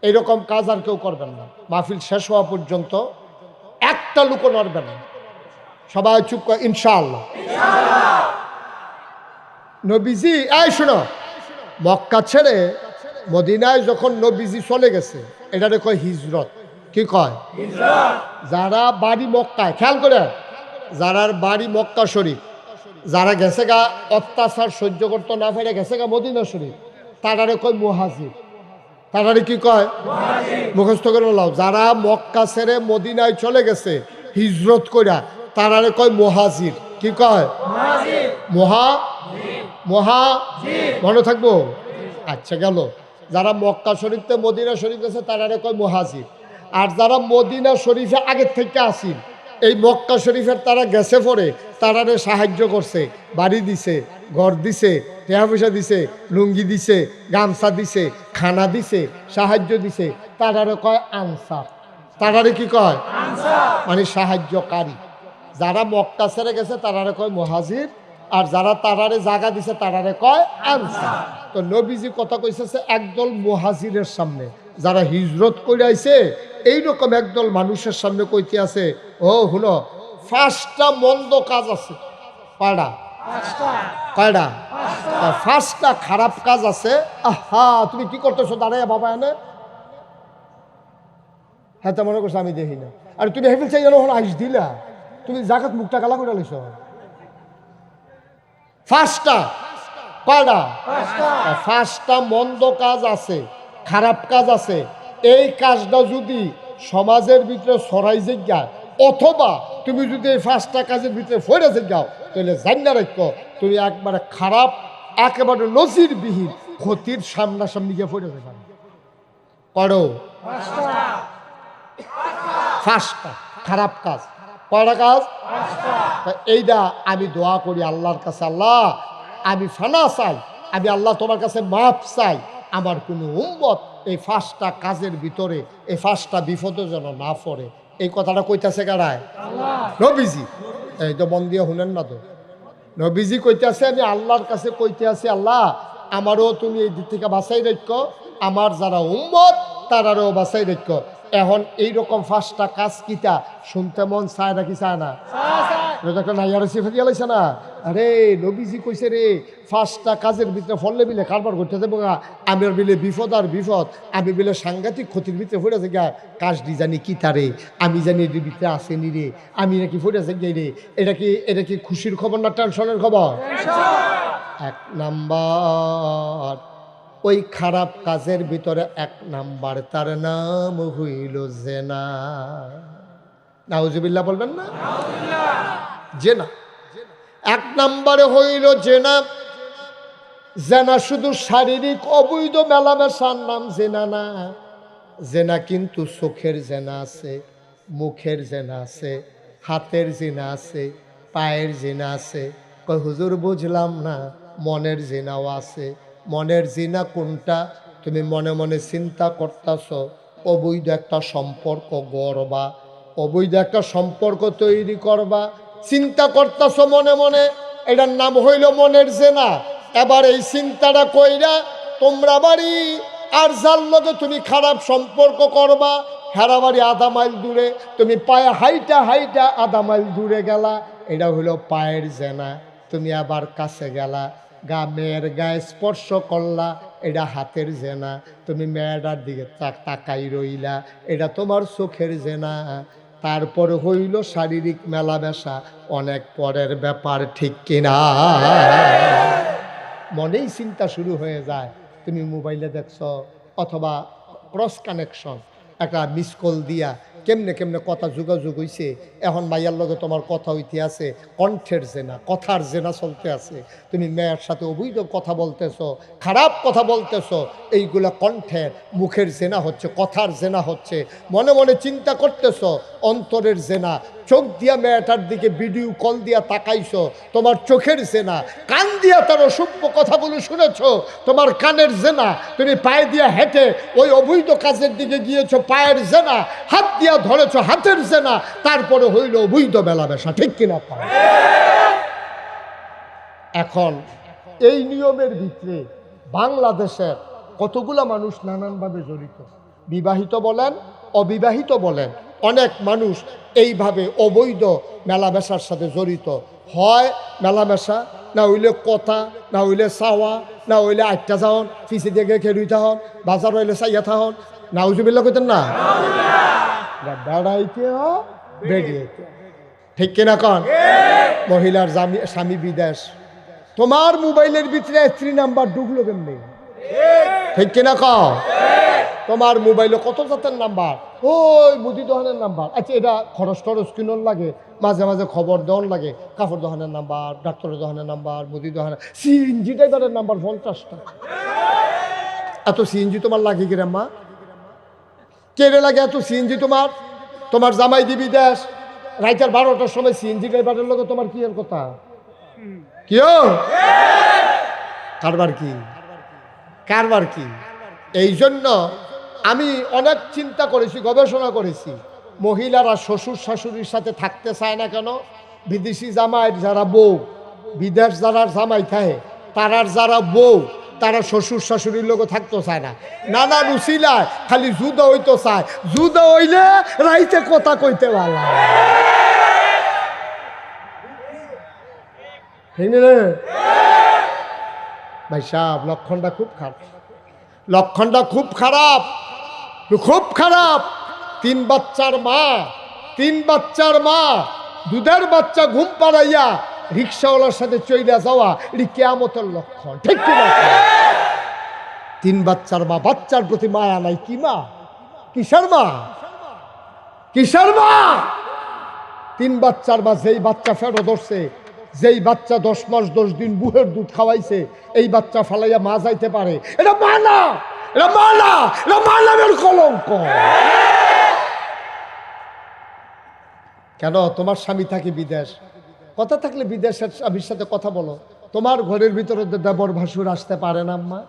S1: এইরকম কাজ আর কেউ করবেন না। মাহফিল শেষ হওয়া পর্যন্ত একটা লুকো নড়বেন না, সবাই চুপ করে ইনশাআল্লাহ। নবীজি এই শোনো, মক্কা ছেড়ে মদিনায় যখন নবীজি চলে গেছে এটারে কয় হিজরত। কি কয়? যারা বাড়ি মক্কায়, খেয়াল করে, যারা বাড়ি মক্কা শরীফ, যারা গেছে গা অত্যাচার সহ্য করতে না পেরে গেছে গা মদিনা শরীফ, তারারে কয় মুহাজির। তারারে কি কয়? মুখস্থ করে লাও। যারা মক্কা ছেড়ে মদিনায় চলে গেছে হিজরত কইরা, তারারে কয় মুহাজির। কি কয়? মনে থাকবো? আচ্ছা গেল। যারা মক্কা শরীফতে মদিনা শরীফ গেছে তারারে কয় মুহাজির। আর যারা মদিনা শরীফে আগের থেকে আসিন, এই মক্কা শরীফের তারা গেছে পরে তারারে সাহায্য করছে, বাড়ি দিছে, ঘর দিছে, টাকা পয়সা দিছে, লুঙ্গি দিছে, গামছা দিছে, খানা দিছে, সাহায্য দিছে, তারারে কয় আনসার। তারারে কি কয়? মানে সাহায্যকারী। যারা মক্কা ছেড়ে গেছে তারারে কয় মুহাজির, আর যারা তারারে জায়গা দিছে তারারে কয় আনসার। তো নবীজি কথা কইছে একদল মুহাজিরের সামনে, যারা হিজরত করে আইছে এইরকম একদল মানুষের সামনে কইতে আছে, ও হুনো, 5টা মন্দ কাজ আছে। কয়টা? 5টা খারাপ কাজ আছে। আহা, তুমি কি করতেছো দাঁড়াইয়া বাবা? এনে হ্যাঁ, তা মনে করছো আমি দেখি না। আর তুমি হেফিল চাই যেন আইস দিলা, তুমি জাগাত মুখটা কালা করে লইছ। 5টা কয়টা? 5টা মন্দ কাজ আছে, খারাপ কাজ আছে। এই কাজটা যদি সমাজের ভিতরে ছড়াই যাও, অথবা তুমি যদি এই 5টা কাজের ভিতরে ফেরে যাও, তাহলে জান্না রাখো তুমি একবারে খারাপ, একেবারে নজিরবিহীন ক্ষতির সামনাসামনি গিয়ে ফেরে যাবে। করো 5টা খারাপ কাজ। কয়টা কাজ? এইটা আমি দোয়া করি আল্লাহর কাছে, আল্লাহ আমি ফানা চাই, আমি আল্লাহ তোমার কাছে মাফ চাই, আমার কোনো উম্মত এই 5টা কাজের ভিতরে এই 5টা বিপদে যেন না পড়ে। এই কথাটা কইতাছে কারায়? নবীজি। এই তো মন দিয়ে শুনেন না তো, নবীজি কইতেছে আমি আল্লাহর কাছে কইতে আছি, আল্লাহ আমারও তুমি এই দিক থেকে বাঁচাই রাখো, আমার যারা উম্মত তারারও বাঁচাই রাখো। এখন এইরকম 5টা কাজ কিতা শুনতে মন চায় নাকি চায় না? একটা নাইয়ারে সিফা দিয়া লাইছে না, আরে নবীজি কইছে রে 5টা কাজের ভিতরে ফললে বিলে কারবার করতে দেবো গা, আমি আর বিলে বিপদ আর বিপদ, আমি বিলে সাংঘাতিক ক্ষতির ভিতরে পড়েছে গা, কাজটি জানি কি তারে, আমি জানি এর ভিতরে আসেনি রে, আমি নাকি পড়েছে গে রে। এটা কি খুশির খবর না টেনশনের খবর? 1 নাম্বার ওই খারাপ কাজের ভিতরে 1 নাম্বার, তার নাম হইল জেনা। নাউজুবিল্লাহ বলবেন না? জেনা 1 নাম্বারে হইল জেনা। জেনা শুধু শারীরিক অবৈধ মেলামেশার নাম জেনা না, জেনা কিন্তু চোখের জেনা আছে, মুখের জেনা আছে, হাতের জেনা আছে, পায়ের জেনা আছে। কই হুজুর বুঝলাম না, মনের জেনাও আছে। মনের জিনা কোনটা? তুমি মনে মনে চিন্তা করতেছ অবৈধ একটা সম্পর্ক গড়বা, অবৈধ একটা সম্পর্ক তৈরি করবা, চিন্তা করতেছ মনে মনে, এটার নাম হইল মনের জেনা। এবার এই চিন্তাটা কইরা তোমরা বাড়ি আর যার লগে তুমি খারাপ সম্পর্ক করবা, হেরা বাড়ি 1/2 মাইল দূরে, তুমি পায়ে হাইটা হাইটা 1/2 মাইল দূরে গেলা, এটা হইল পায়ের জেনা। তুমি আবার কাছে গেলা, মেয়ের গায়ে স্পর্শ করলা, এটা হাতের জেনা। তুমি মেয়েটার দিকে তাকাই রইলা, এটা তোমার চোখের জেনা। তারপরে হইল শারীরিক মেলামেশা, অনেক পরের ব্যাপার, ঠিক কিনা? মনেই চিন্তা শুরু হয়ে যায়, তুমি মোবাইলে দেখছো অথবা ক্রস কানেকশন, একটা মিস কল দিয়া কেমনে কেমনে কথা যোগাযোগ হইছে, এখন মাইয়ার লগে তোমার কথা হইতে আছে, কণ্ঠের জেনা, কথার জেনা চলতে আছে। তুমি মেয়ের সাথে অবৈধ কথা বলতেছো, খারাপ কথা বলতেছো, এইগুলা কণ্ঠের মুখের জেনা হচ্ছে, কথার জেনা হচ্ছে। মনে মনে চিন্তা করতেছো, অন্তরের জেনা। চোখ দিয়া মেয়েটার দিকে ভিডিও কল দিয়া তাকাইছো, তোমার চোখের জেনা। কান দিয়া তার অসভ্য কথাগুলো শুনেছো, তোমার কানের জেনা। তুমি পায়ে দিয়া হেঁটে ওই অবৈধ কাজের দিকে গিয়েছো, পায়ের জেনা। হাত দিয়া ধরেছো, হাতের জেনা। তারপরে হইল অবৈধ মেলামেশা, ঠিক কিনা? এখন এই নিয়মের ভিতরে বাংলাদেশের কতগুলা মানুষ নানানভাবে জড়িত, বিবাহিত বলেন অবিবাহিত বলেন, অনেক মানুষ এইভাবে অবৈধ মেলামেশার সাথে জড়িত হয়। মেলামেশা না হইলে কথা, না হইলে চাওয়া, না হইলে আটটা যাওন, পিছিয়ে দিয়ে খেলুইতে হন, বাজার হইলে চাইয়া থাহন। নাউজুবিল্লাহ কইতেন না? বেড়াইতে বেরিয়েতে, ঠিক কিনা কন? মহিলার স্বামী বিদেশ, তোমার মোবাইলের ভিতরে স্ত্রী নাম্বার ঢুকলো কেমনি, ঠিক কিনা কন? তোমার মোবাইলে কত জাতের নাম্বার, ওই মুদি দোকানের নাম্বার। আচ্ছা, এটা খরচ টরচ কিনোর লাগে, মাঝে মাঝে খবর দেওয়ার লাগে, কাপড় দোকানের নাম্বার, ডাক্তারের দোকানের নাম্বার, মুদি দোকানের, সিএনজি ড্রাইভারের নাম্বার 50টা। এত সিএনজি তোমার লাগে কিরাম্মা? কেড়ে লাগে এত সিএনজি তোমার? তোমার জামাই দিবি দেশ, রাইতের 12টার সময় সিএনজি ড্রাইভারের লোক, তোমার কি এর কথা? কিও কারবার কি, কারবার কি? এই জন্য আমি অনেক চিন্তা করেছি, গবেষণা করেছি, মহিলারা শ্বশুর শাশুড়ির সাথে থাকতে চায় না কেন? বিদেশি জামাইয়ের যারা বউ, বিদেশ যারা জামাই থাকে, তারার যারা বউ, তারা শ্বশুর শাশুড়ির লোক থাকতে চায় না। নানা রুচিলায় খালি জুদা হইতে চায়, জুদা হইলে রাইতে কথা কইতে ভালো। ভাই সাহেব, লক্ষণটা খুব খারাপ, লক্ষণটা খুব খারাপ, খুব খারাপ। 3 বাচ্চার মা, 3 বাচ্চার মা, দুধের বাচ্চা ঘুম পাড়াইয়া রিক্সাওয়ালার সাথে চইলা যাওয়া, এটি কিয়ামতের লক্ষণ, ঠিক কিনা? 3 বাচ্চার মা, বাচ্চার প্রতি মায়া নাই। কি মা? কিসের মা? কিসের মা? 3 বাচ্চার মা, যেই বাচ্চা ফেরো ধরছে, যেই বাচ্চা 10 মাস 10 দিন বুহের দুধ খাওয়াইছে, এই বাচ্চা ফালাইয়া মা যাইতে পারে? এটা মা না, এটা মা না, এটা মা নামের কলঙ্ক। কেন? তোমার স্বামী থাকে বিদেশ, কথা থাকলে বিদেশের স্বামীর সাথে কথা বলো। তোমার ঘরের ভিতরে দেবর ভাসুর আসতে পারে না আম্মা?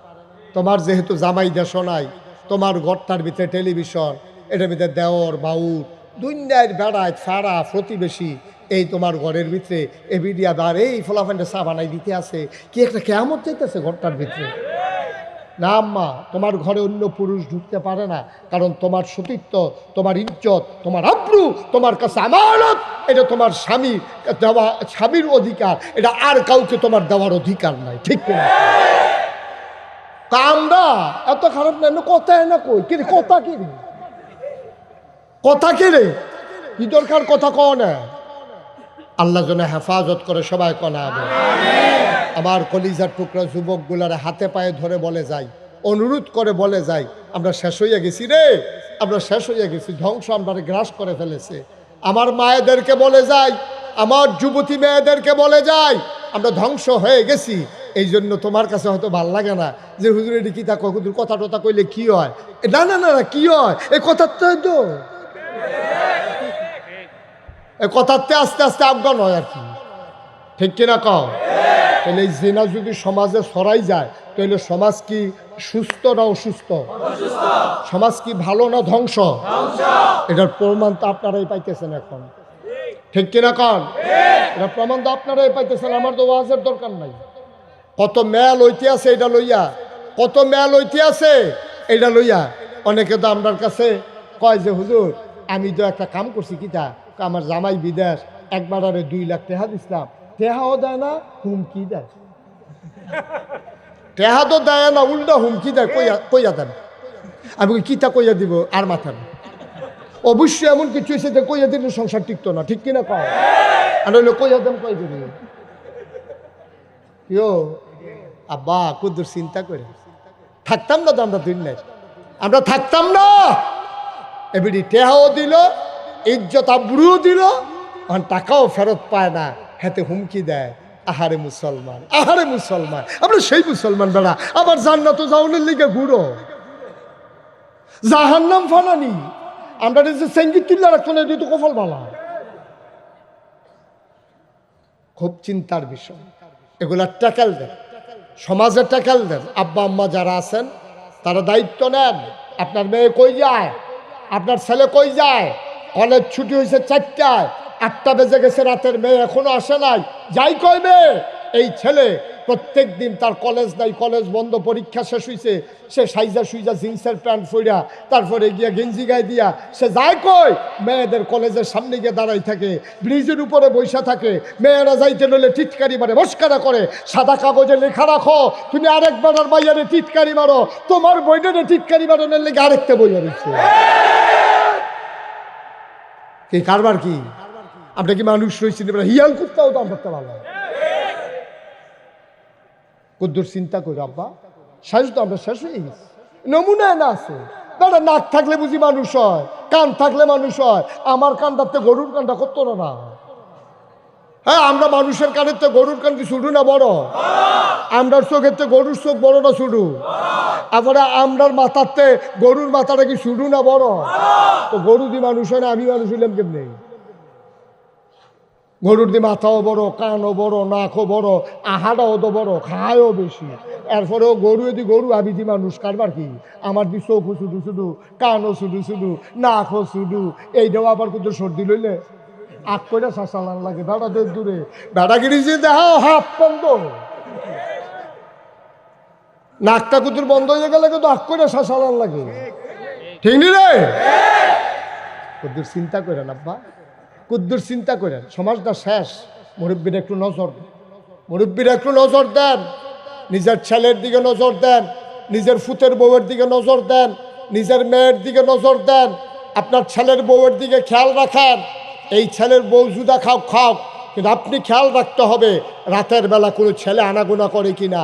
S1: তোমার যেহেতু জামাই দেশ নাই, তোমার ঘরটার ভিতরে টেলিভিশন, এটার ভিতরে দেওর বাউর দুনিয়ার বেড়ায় সারা প্রতিবেশী, এই তোমার ঘরের ভিতরে এবিডিয়া বার এই ফলাফান্ডে চা বানাই দিতে আছে, কি একটা কেমন চাইতেছে ঘরটার ভিতরে? না আম্মা, তোমার ঘরে অন্য পুরুষ ঢুকতে পারে না, কারণ তোমার সতীত্ব, তোমার ইজ্জত, তোমার আব্রু তোমার কাছে আমানত। এটা তোমার স্বামী দেওয়া, স্বামীর অধিকার, এটা আর কাউকে তোমার দেওয়ার অধিকার নাই। ঠিক কিনা? তা আমরা এত খারাপ না, কথা না কই কি রে, কথা কি রে, কথা কি রে, কি দরকার কথা কও না। আল্লাহ যেন হেফাজত করে, সবাই কনা হবে। আমার কলিজার টুকরা যুবকগুলার হাতে পায়ে ধরে বলে যাই, অনুরোধ করে বলে যাই, আমরা শেষ হইয়া গেছি রে, আমরা শেষ হইয়া গেছি, ধ্বংস আমরা গ্রাস করে ফেলেছে। আমার মায়েদেরকে বলে যাই, আমার যুবতী মেয়েদেরকে বলে যাই, আমরা ধ্বংস হয়ে গেছি। এই জন্য তোমার কাছে হয়তো ভাল লাগে না যে হুজুর এটি কি তা কয়, হুজুর কথা টথা কইলে কি হয়। না না না না, কি হয় এই কথার তো, এই কথাতে আস্তে আস্তে আফগান হয় আর কি। ঠিক কিনা কও? তাহলে এই জেনা যদি সমাজে ছড়াই যায়, তাহলে সমাজ কি সুস্থ না অসুস্থ? সমাজ কি ভালো না ধ্বংস? এটার প্রমাণ তো আপনারাই পাইতেছেন এখন। ঠিক কিনা কন? এটা প্রমাণ তো আপনারাই পাইতেছেন, আমার তো ওয়াজের দরকার নাই। কত মেল হইতে আছে এটা লইয়া, কত মেল হইতে আছে এটা লইয়া। অনেকে তো আমার কাছে কয় যে হুজুর আমি তো একটা কাম করছি, কিতা আমার জামাই বিদেশ, একবার আরে 2 লাখ টাকা দিছিলাম, টেহাও দেয় না, হুমকি দেয়। টেহা তো দেয় না, উল্টা হুমকি দেয়, কইয়া দেন। আমি কিতা কইয়া দিব আর মাথা না। অবশ্যই এমন কিছু হয়েছে যে কইয়া দিলে সংসার টিকতো না। ঠিক কিনা কও? আর হইলো কইয়া দেন, কই দিবি ইয়ো আব্বা কুদুর চিন্তা করে থাকতাম না তো আমরা দিন নাই, আমরা থাকতাম না। এবারে টেহাও দিল, ইজ্জত আবরুও দিল, এখন টাকাও ফেরত পায় না, হাতে হুমকি দেয়। আহারে মুসলমান, আহারে মুসলমান, আমরা সেই মুসলমান বেড়া, আবার জান্নাত যাওয়ানোর লিগে ঘুরো, জাহান্নাম ফানানি। আমরা যে সঙ্গীত তুল্লা রাখতো না, এটা তো কপাল বালা। খুব চিন্তার বিষয়, এগুলা ট্যাকেল দেন, সমাজে ট্যাকেল দেন। আব্বা আম্মা যারা আছেন তারা দায়িত্ব নেন। আপনার মেয়ে কই যায়, আপনার ছেলে কই যায়, কলেজ ছুটি হয়েছে 4টায়, 8টা বেজে গেছে রাতের, মেয়ে এখনো আসে নাই, যাই কই মেয়ে। এই ছেলে প্রত্যেক দিন তার কলেজ নাই, কলেজ বন্ধ, পরীক্ষা শেষ হয়েছে, সে সাইজা সুইজা জিন্সের প্যান্ট ফইরা তারপরে গিয়া গেঞ্জি গায়ে দিয়া সে যায় কই, মেয়েদের কলেজের সামনে গিয়ে দাঁড়াই থাকে, ব্রিজের উপরে বৈশা থাকে। মেয়েরা যাইতে নইলে টিটকারি মারে, মস্কারা করে, সাদা কাগজে লেখা রাখো তুমি আরেকবার আর মাইয়ারে টিটকারি মারো, তোমার বইটারে টিটকারি মারানোর লেগে আরেকটা বই রয়েছে। কি কারবার কি? আপনি কি মানুষ রয়েছেন? হিয়াল কুত্তাও দাম করতে ভালো। কদ্দুর চিন্তা করি আব্বা, শেষ তো আমরা শেষ হয়ে গেছি। নমুনায় না আছে, দাদা নাক থাকলে বুঝি মানুষ হয়, কান থাকলে মানুষ হয়। আমার কানটাতে গরুর কানটা করতো না। হ্যাঁ, আমরা মানুষের কানের তো গরুর কান কি ছোট না বড়? আমরার চোখের তো গরুর চোখ বড় না ছোট? আবার আমরার মাথাতে গরুর মাথাটা কি ছোট না বড়? তো গরু দিয়ে মানুষ হয় না, আমি মানুষ হইলাম কেমনি? গরুর দিয়ে মাথাও বড়, কানও বড়, নাকও বড়, আহাটাও তো বড়, খায়ও বেশি। এরপরেও গরু এদি গরু, আমি দি মানুষ, কারবার কি? আমার দি চোখও শুধু শুধু, কানও শুধু শুধু, নাকও শুধু। এইটাও আবার কিন্তু সর্দি লইলে আগ করে শাসালান লাগে, বেড়াদের দূরে বেড়াগিরি যে দেখাও হাফ বন্ধ, নাকটা কুতুর বন্ধ হয়ে গেলে কিন্তু আগ করে শাসালান লাগে। ঠিক নি রে? কুদ্দুর চিন্তা করেন আব্বা, কুদ্দুর চিন্তা করেন, সমাজটা শেষ। মুরব্বীরা একটু নজর দেন, মুরব্বীরা একটু নজর দেন, নিজের ছেলের দিকে নজর দেন, নিজের ফুতের বউয়ের দিকে নজর দেন, নিজের মেয়ের দিকে নজর দেন, আপনার ছেলের বউয়ের দিকে খেয়াল রাখেন। এই ছেলের বউ জুদা খাও খাও, কিন্তু আপনি খেয়াল রাখতে হবে রাতের বেলা কোনো ছেলে আনাগোনা করে কিনা,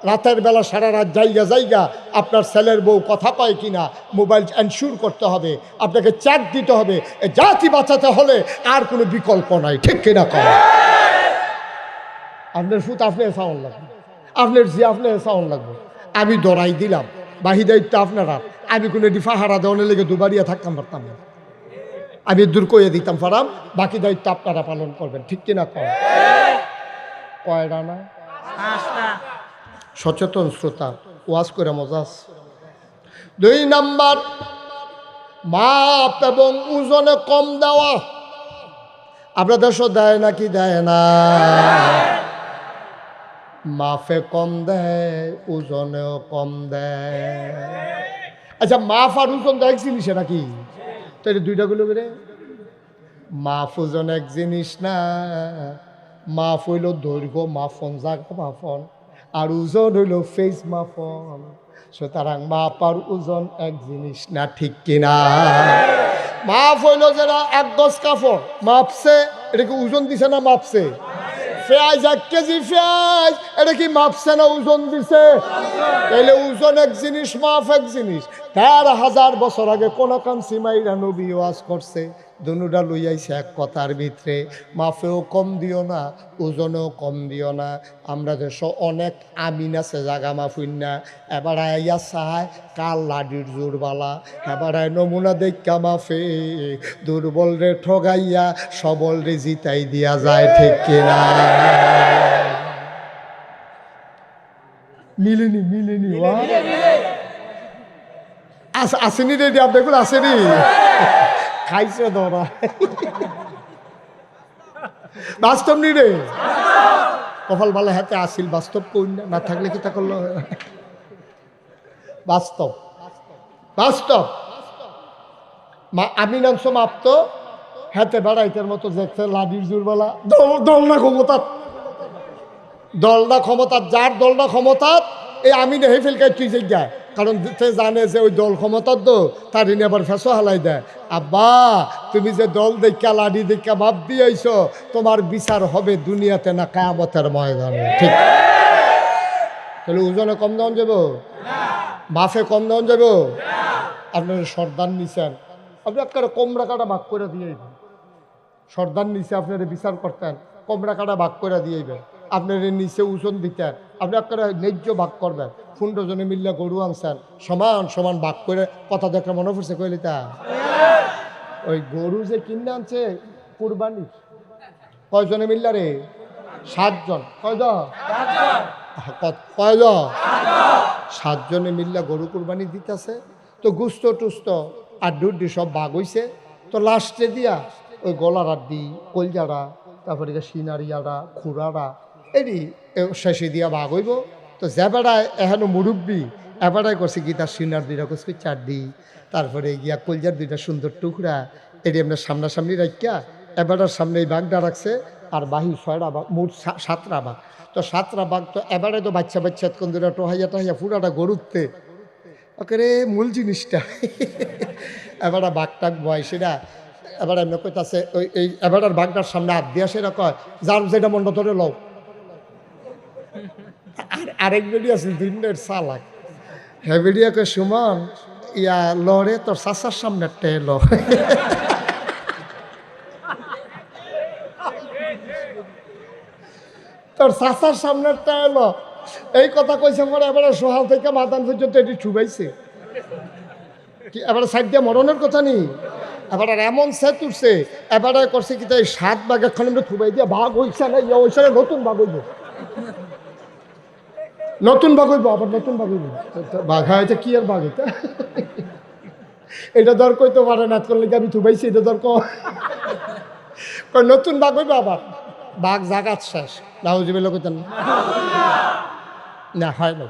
S1: রাতের বেলা সারা রাত জায়গা জায়গা আপনার ছেলের বউ কথা কয় কিনা, মোবাইল এনশিওর করতে হবে, আপনাকে চ্যাট দিতে হবে। জাতি বাঁচাতে হলে আর কোনো বিকল্প নাই। ঠিক কিনা কয়? আপনার ফুট আপনি সাউন্ড লাগবে, আপনার জি আপনি সাউন্ড লাগবে। আমি দৌড়াই দিলাম, বাহি দায়িত্ব আপনারা। আমি কোনো ডিফাহারা দেওয়ানের লেগে দুবারিয়া থাকতাম পারতাম না, আমি দূর করে দিতাম পারাম, বাকি দায়িত্ব আপনারা পালন করবেন। ঠিক কিনা কয়? কয়টা না? সচেতন শ্রোতা, ওয়াজ করে মজা আছে। 2 নাম্বার, মাপ এবং ওজনে কম দেওয়া। আপনার দেশও দেয় নাকি দেয় না? মাফে কম দেয়, ওজনেও কম দেয়। আচ্ছা, মাফ আর ওজন তো এক জিনিসে নাকি? তো এটা দুইটা গুলো করে মাফ ওজন এক জিনিস না। মাফ হইল দৈর্ঘ্য মাফন, জাগা মাফন, আর ওজন হইল ফেস মাফন। সুতরাং মাপ আর ওজন এক জিনিস না, ঠিক কিনা? মাফ হইল যারা 1 গজ কাপড় মাপছে, এটা কি ওজন দিছে না মাপছে? পেঁয়াজ 1 কেজি পেঁয়াজ, এটা কি মাপছে না ওজন দিছে? তাইলে ওজন এক জিনিস, মাপ এক জিনিস। 13,000 বছর আগে কোন কাঞ্চি মাইরা নবী ওয়াজ করছে, দুনুটা লইয়াইছে এক কথার ভিতরে, মাফেও কম দিও না, ওজনেও কম দিও না। আমরা দেশ অনেক আমিন আছে জাগা মাফুন না, এবার আইয়া চায় কাল লাডির জোরবালা, এবার নমুনা দেখা মাফে, দুর্বল রে ঠগাইয়া সবল রে জিতাই দিয়া যায়, ঠিক কিনা? মিলেনি মিলেনি আসেনি রেডি, আপনাগুলো আসেনি, খাইছে ধরা বাস্তব নি রে, কপাল ভালো হাতে আসিল, বাস্তব কই না থাকলে কি তা করলো? বাস্তব বাস্তব আমি নাংশ মাপত হাতে বেড়াইতের মতো দেখছে লাডির জোরবেলা, দলনা ক্ষমতা, দলনা ক্ষমতা, যার দলনা ক্ষমতা এই আমি নেহে ফেলকাই তুই যে যায়, কারণ সে জানে যে ওই দল ক্ষমতার তো তার ইনি আবার ফেসো হালাই দেয়। আব্বা, তুমি যে দল দেখা লাডি দেখা ভাব দিয়েছ, তোমার বিচার হবে দুনিয়াতে না কিয়ামতের ময়দানে, ঠিক? তাহলে ওজনে কম দাম যাব, মাফে কম দাম যাব। আপনার সর্দার নিছেন, আপনি একটা কমরা কাটা ভাগ করে দিয়ে, সর্দার নিচে আপনার বিচার করতেন, কমরা কাটা ভাগ করে দিয়েবেন, আপনার নিচে ওজন দিতেন, আপনি একটা ন্যায্য ভাগ করবেন। 15 জনে মিললে গরু আনছেন, সমান সমান ভাগ করে, কথা দেখে মনে পড়ছে কইলি তা ওই গরু যে কিনে আনছে কুরবানি, কয়জনে মিললা রে? 7 জন। কয়জন? কয়জন? 7 জনে মিললা গরু কুরবানি দিতেছে। তো গুস্ত টুস্ত আর ডুড্ডি সব ভাগ হইছে। তো লাস্টে দিয়া ওই গলার আড্ডি, কলজারা, তারপরে সিনারিয়ারা, খুড়ারা, এরই শেষে দিয়া ভাগ হইব। তো যে বেড়ায় এখনো মুরব্বী, এবারাই করছে কি তার সিনার 2টা করছে 4 দি, তারপরে গিয়া কলজার 2টা সুন্দর টুকরা এটি আপনার সামনাসামনি রাখিয়া এবারের সামনে এই বাঘটা রাখছে, আর বাহির 6টা বাঘ, মোট 7টা বাঘ। তো 7টা বাঘ তো এবারে তো বাচ্চা বাচ্চা কোন দুটা টোহাইয়া টাহাইয়া পুরাটা গরুতে ওকে রে মূল জিনিসটা এবারে বাঘটাক বয় সেটা এবার এমনি কইতাছে ওই এই এবারের বাঘটার সামনে হাত দিয়া সেটা কয় যার যেটা মন্ড ধরে লও। আরেক বেডি আছে 2 মিনিট চালাক, হ্যাঁ বেডিয়াকে সুমন ইয়া লড়ে তোর চাচার সামনে টেল তোর চাচার সামনে টেল, এই কথা কইছে পরে এবারে সোহাল থেকে মাতান পর্যন্ত এটি ছুবাইছে। কি এবারে সাইড দিয়ে মরণের কথা নেই, এবার এমন সে তুলছে এবারে করছে কি তাই 7 ভাগ এখন আমরা থুবাই দিয়ে ভাগ হইছে না, ইয়ে হইছে না, নতুন ভাগ হইব, নতুন ভাগ হইব, আবার নতুন ভাগ হইব। ভাগ হয়েছে কি আর ভাগ হইতে এটা দর কইতে পারে না, করলে কি আমি থুবাইছি এটা দর নতুন ভাগ হইব, আবার ভাগ জাগাত শেষ। নাউজুবিল্লাহ কইতেন না, হয় না,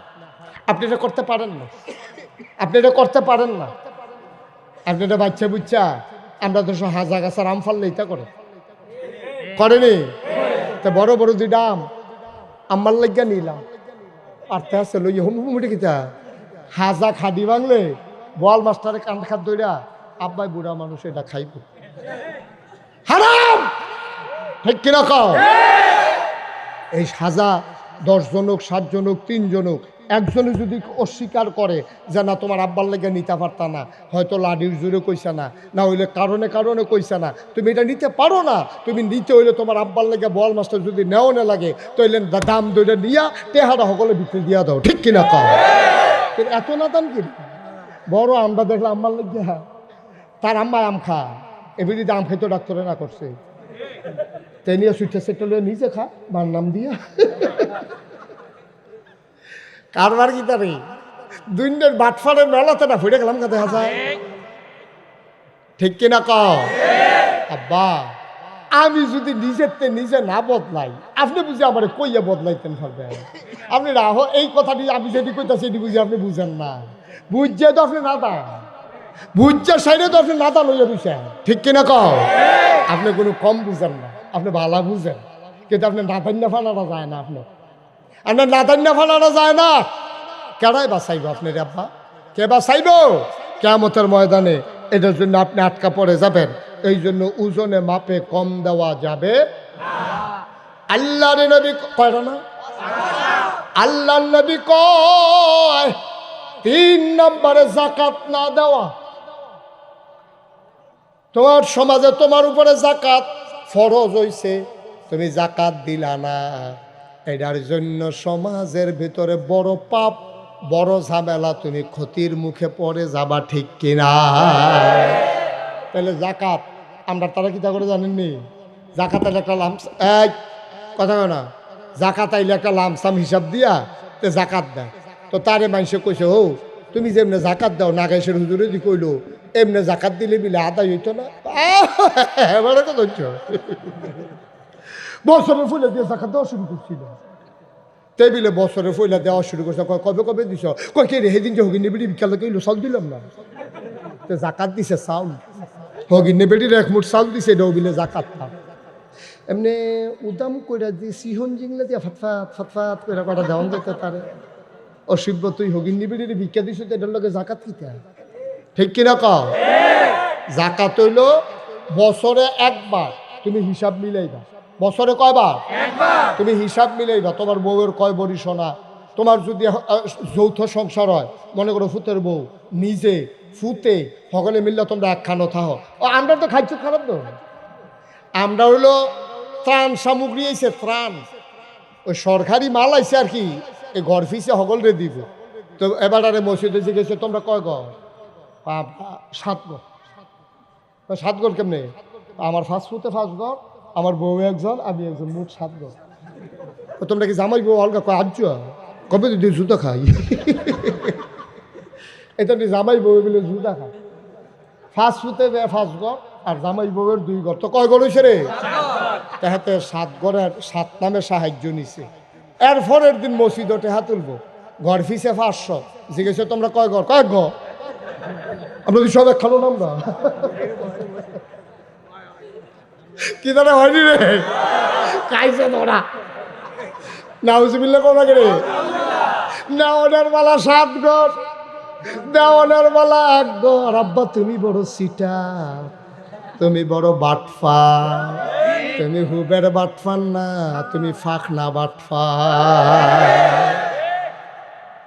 S1: আপনি এটা করতে পারেন না, আপনি এটা করতে পারেন না। আপনি এটা বাচ্চা বুচ্চা আমরা তো হাজা গাছার আম ফাললে এটা করেনি, তা বড় বড় 2টা আম আমার লাগিয়া নিলাম, আর তা আছে লইয়া হুমুটি কিতা হাজা খাডি ভাঙলে বল মাস্টারে কান খাত দইরা আব্বাই বুড়া মানুষ এটা খাইব, হারাম, ঠিক কিনা কও? এই সাজা 10 জন হোক, 7 জন হোক, 3 জন হোক, একজনে যদি অস্বীকার করে যে না তোমার আব্বার লেগে নিতে পারতা না, হয়তো লাডির জোরে কইসা না, না হইলে কারণে কারণে কইসা না, তুমি এটা নিতে পারো না, তুমি নিতে হইলে তোমার আব্বার লেগে বল মাস্টার যদি নেও না লাগে তাইলে দাম দইটা নিয়া টেহারা সকলে বিক্রি দিয়া দাও, ঠিক কিনা কও? এত না দাম কি বড় আমরা দেখলাম আম্মার লেগে, তার আম্মা আম খা, এবারে আম খাইতো ডাক্তারে না করছে, তাই নিয়ে সুইটা সেটা নিজে খা মার নাম দিয়া কারবার কি তারি 2 দিনের বাটফারের মেলাতে না ফুটে গেলাম দেখা যায়, ঠিক কিনা কও? আব্বা আমি যদি নিজে না বদলাই, আপনি বুঝি আমার কইয়া বদলাইতেন পারবেন? আপনি রাহো এই কথাটি আমি যেটি কইতাছি এটি বুঝি আপনি বুঝেন না। বুঝছে তো আপনি নাদা, বুঝছে সাইডে তো আপনি নাদা লইয়া বুঝছেন, ঠিক কিনা কও? আপনি কোনো কম বুঝেন না, আপনি ভালো বুঝেন, কিন্তু আপনি নাদান্যা ফানাটা যায় না, আপনার নাদান্যা ফানাটা যায় না। কেডাই বাঁচাইব আপনার আব্বা? কে বাঁচাইব কিয়ামতের ময়দানে? এটার জন্য আপনি আটকা পড়ে যাবেন। এই জন্য ওজনে মাপে কম দেওয়া যাবে। আল্লাহর নবী কয়টা না? আল্লাহর নবী কয় 3 নম্বরে যাকাত না দেওয়া। তোমার সমাজে তোমার উপরে যাকাত ফরজ হইছে, তুমি যাকাত দিলা না, এটার জন্য সমাজের ভিতরে বড় পাপ, বড় ঝামেলা, তুমি ক্ষতির মুখে পড়ে যাবা, ঠিক কিনা? তাহলে জাকাত আমরা তারা কি তা করে জানেননি? জাকাত আইলে একটা লামসাম, এই কথা না, জাকাত আইলে একটা লামসাম হিসাব দিয়া তে জাকাত দেয়। তো তারে মানুষে কইছে, ও তুমি যেমনে জাকাত দাও, নাগাইশের হুজুরে দি কইলো এমনে জাকাত দিলে বিলে আদায় হইতো না। এবারে তো ধরছ বছরের ফুলে দিয়ে জাকাত দেওয়া শুরু করছিল, টেবিলে বছরের ফইলা দেওয়া শুরু করছে। কবে কবে দিছ? কয় কে রে, সেদিন যে হগিনী বেটি বিকালে কইলো চাউল দিলাম না, তো জাকাত দিছে চাউল। হগিনী বেটির 1 মুঠ চাউল দিছে, এটাও বিলে জাকাত না। এমনি উদাম কইরা দিয়ে সিহন জিংলা দিয়া ফাটফাট ফাটফাট কইরা কটা দেওয়ান যেতে তারে। অসভ্য, তুই হগিনী বেটির ভিক্ষা দিছ, তো এটার লগে জাকাত কিতা, ঠিক কিনা কও? জাকাত হইল বছরে একবার, তুমি হিসাব মিলাইবা। বছরে কয়বার? তুমি হিসাব মিলাইবা। তোমার বউয়ের কয় বড়ি সোনা, তোমার যদি যৌথ সংসার হয়, মনে করো ফুতের বউ নিজে ফুতে সকলে মিললে তোমরা একখানো থাও। ও আমরা তো খাইছো খারাপ তো, আমরা হইলো ত্রাণ সামগ্রী আইছে, ত্রাণ ওই সরকারি মাল আইছে আর কি, এই ঘর ফিসে সকলরে দিব। তো এবারে মসজিদে জিজ্ঞেস তোমরা কয় ঘর? 7 ঘর। 7 ঘর কেমনে? আমার ফাঁসফুতে 5 ঘর, আমার বউ একজন, আমি একজন, মোট 7 ঘর। তোমরা কি জামাই বউ অলগা? কয় আজ কবে যদি জুতো খাই এটা জামাই বউ বলে জুতা খায়। ফাঁসফুতে 5 ঘর আর জামাই বউয়ের 2 ঘর, তো কয় ঘর হয়েছে রে? তাহাতে 7 ঘরের 7 নামে সাহায্য নিছে। এরপরের দিন মসজিদে টেহা তুলবো, ঘর ফিসে 500। জিজ্ঞেস তোমরা কয় ঘর? কয়েক ঘর। আমরা সব এক খালো নাম না কি দাঁড়া হয়নি রে, খাইছে তোরা নাউজুবিল্লাহ কোন রে। নেওয়ানের বেলা 7 ঘর, দেওয়ানের বেলা 1 ঘর। আব্বা তুমি বড় সিটা, তুমি বড় বাটফা, তুমি হুবের বাটফান না, তুমি ফাঁক না বাটফা,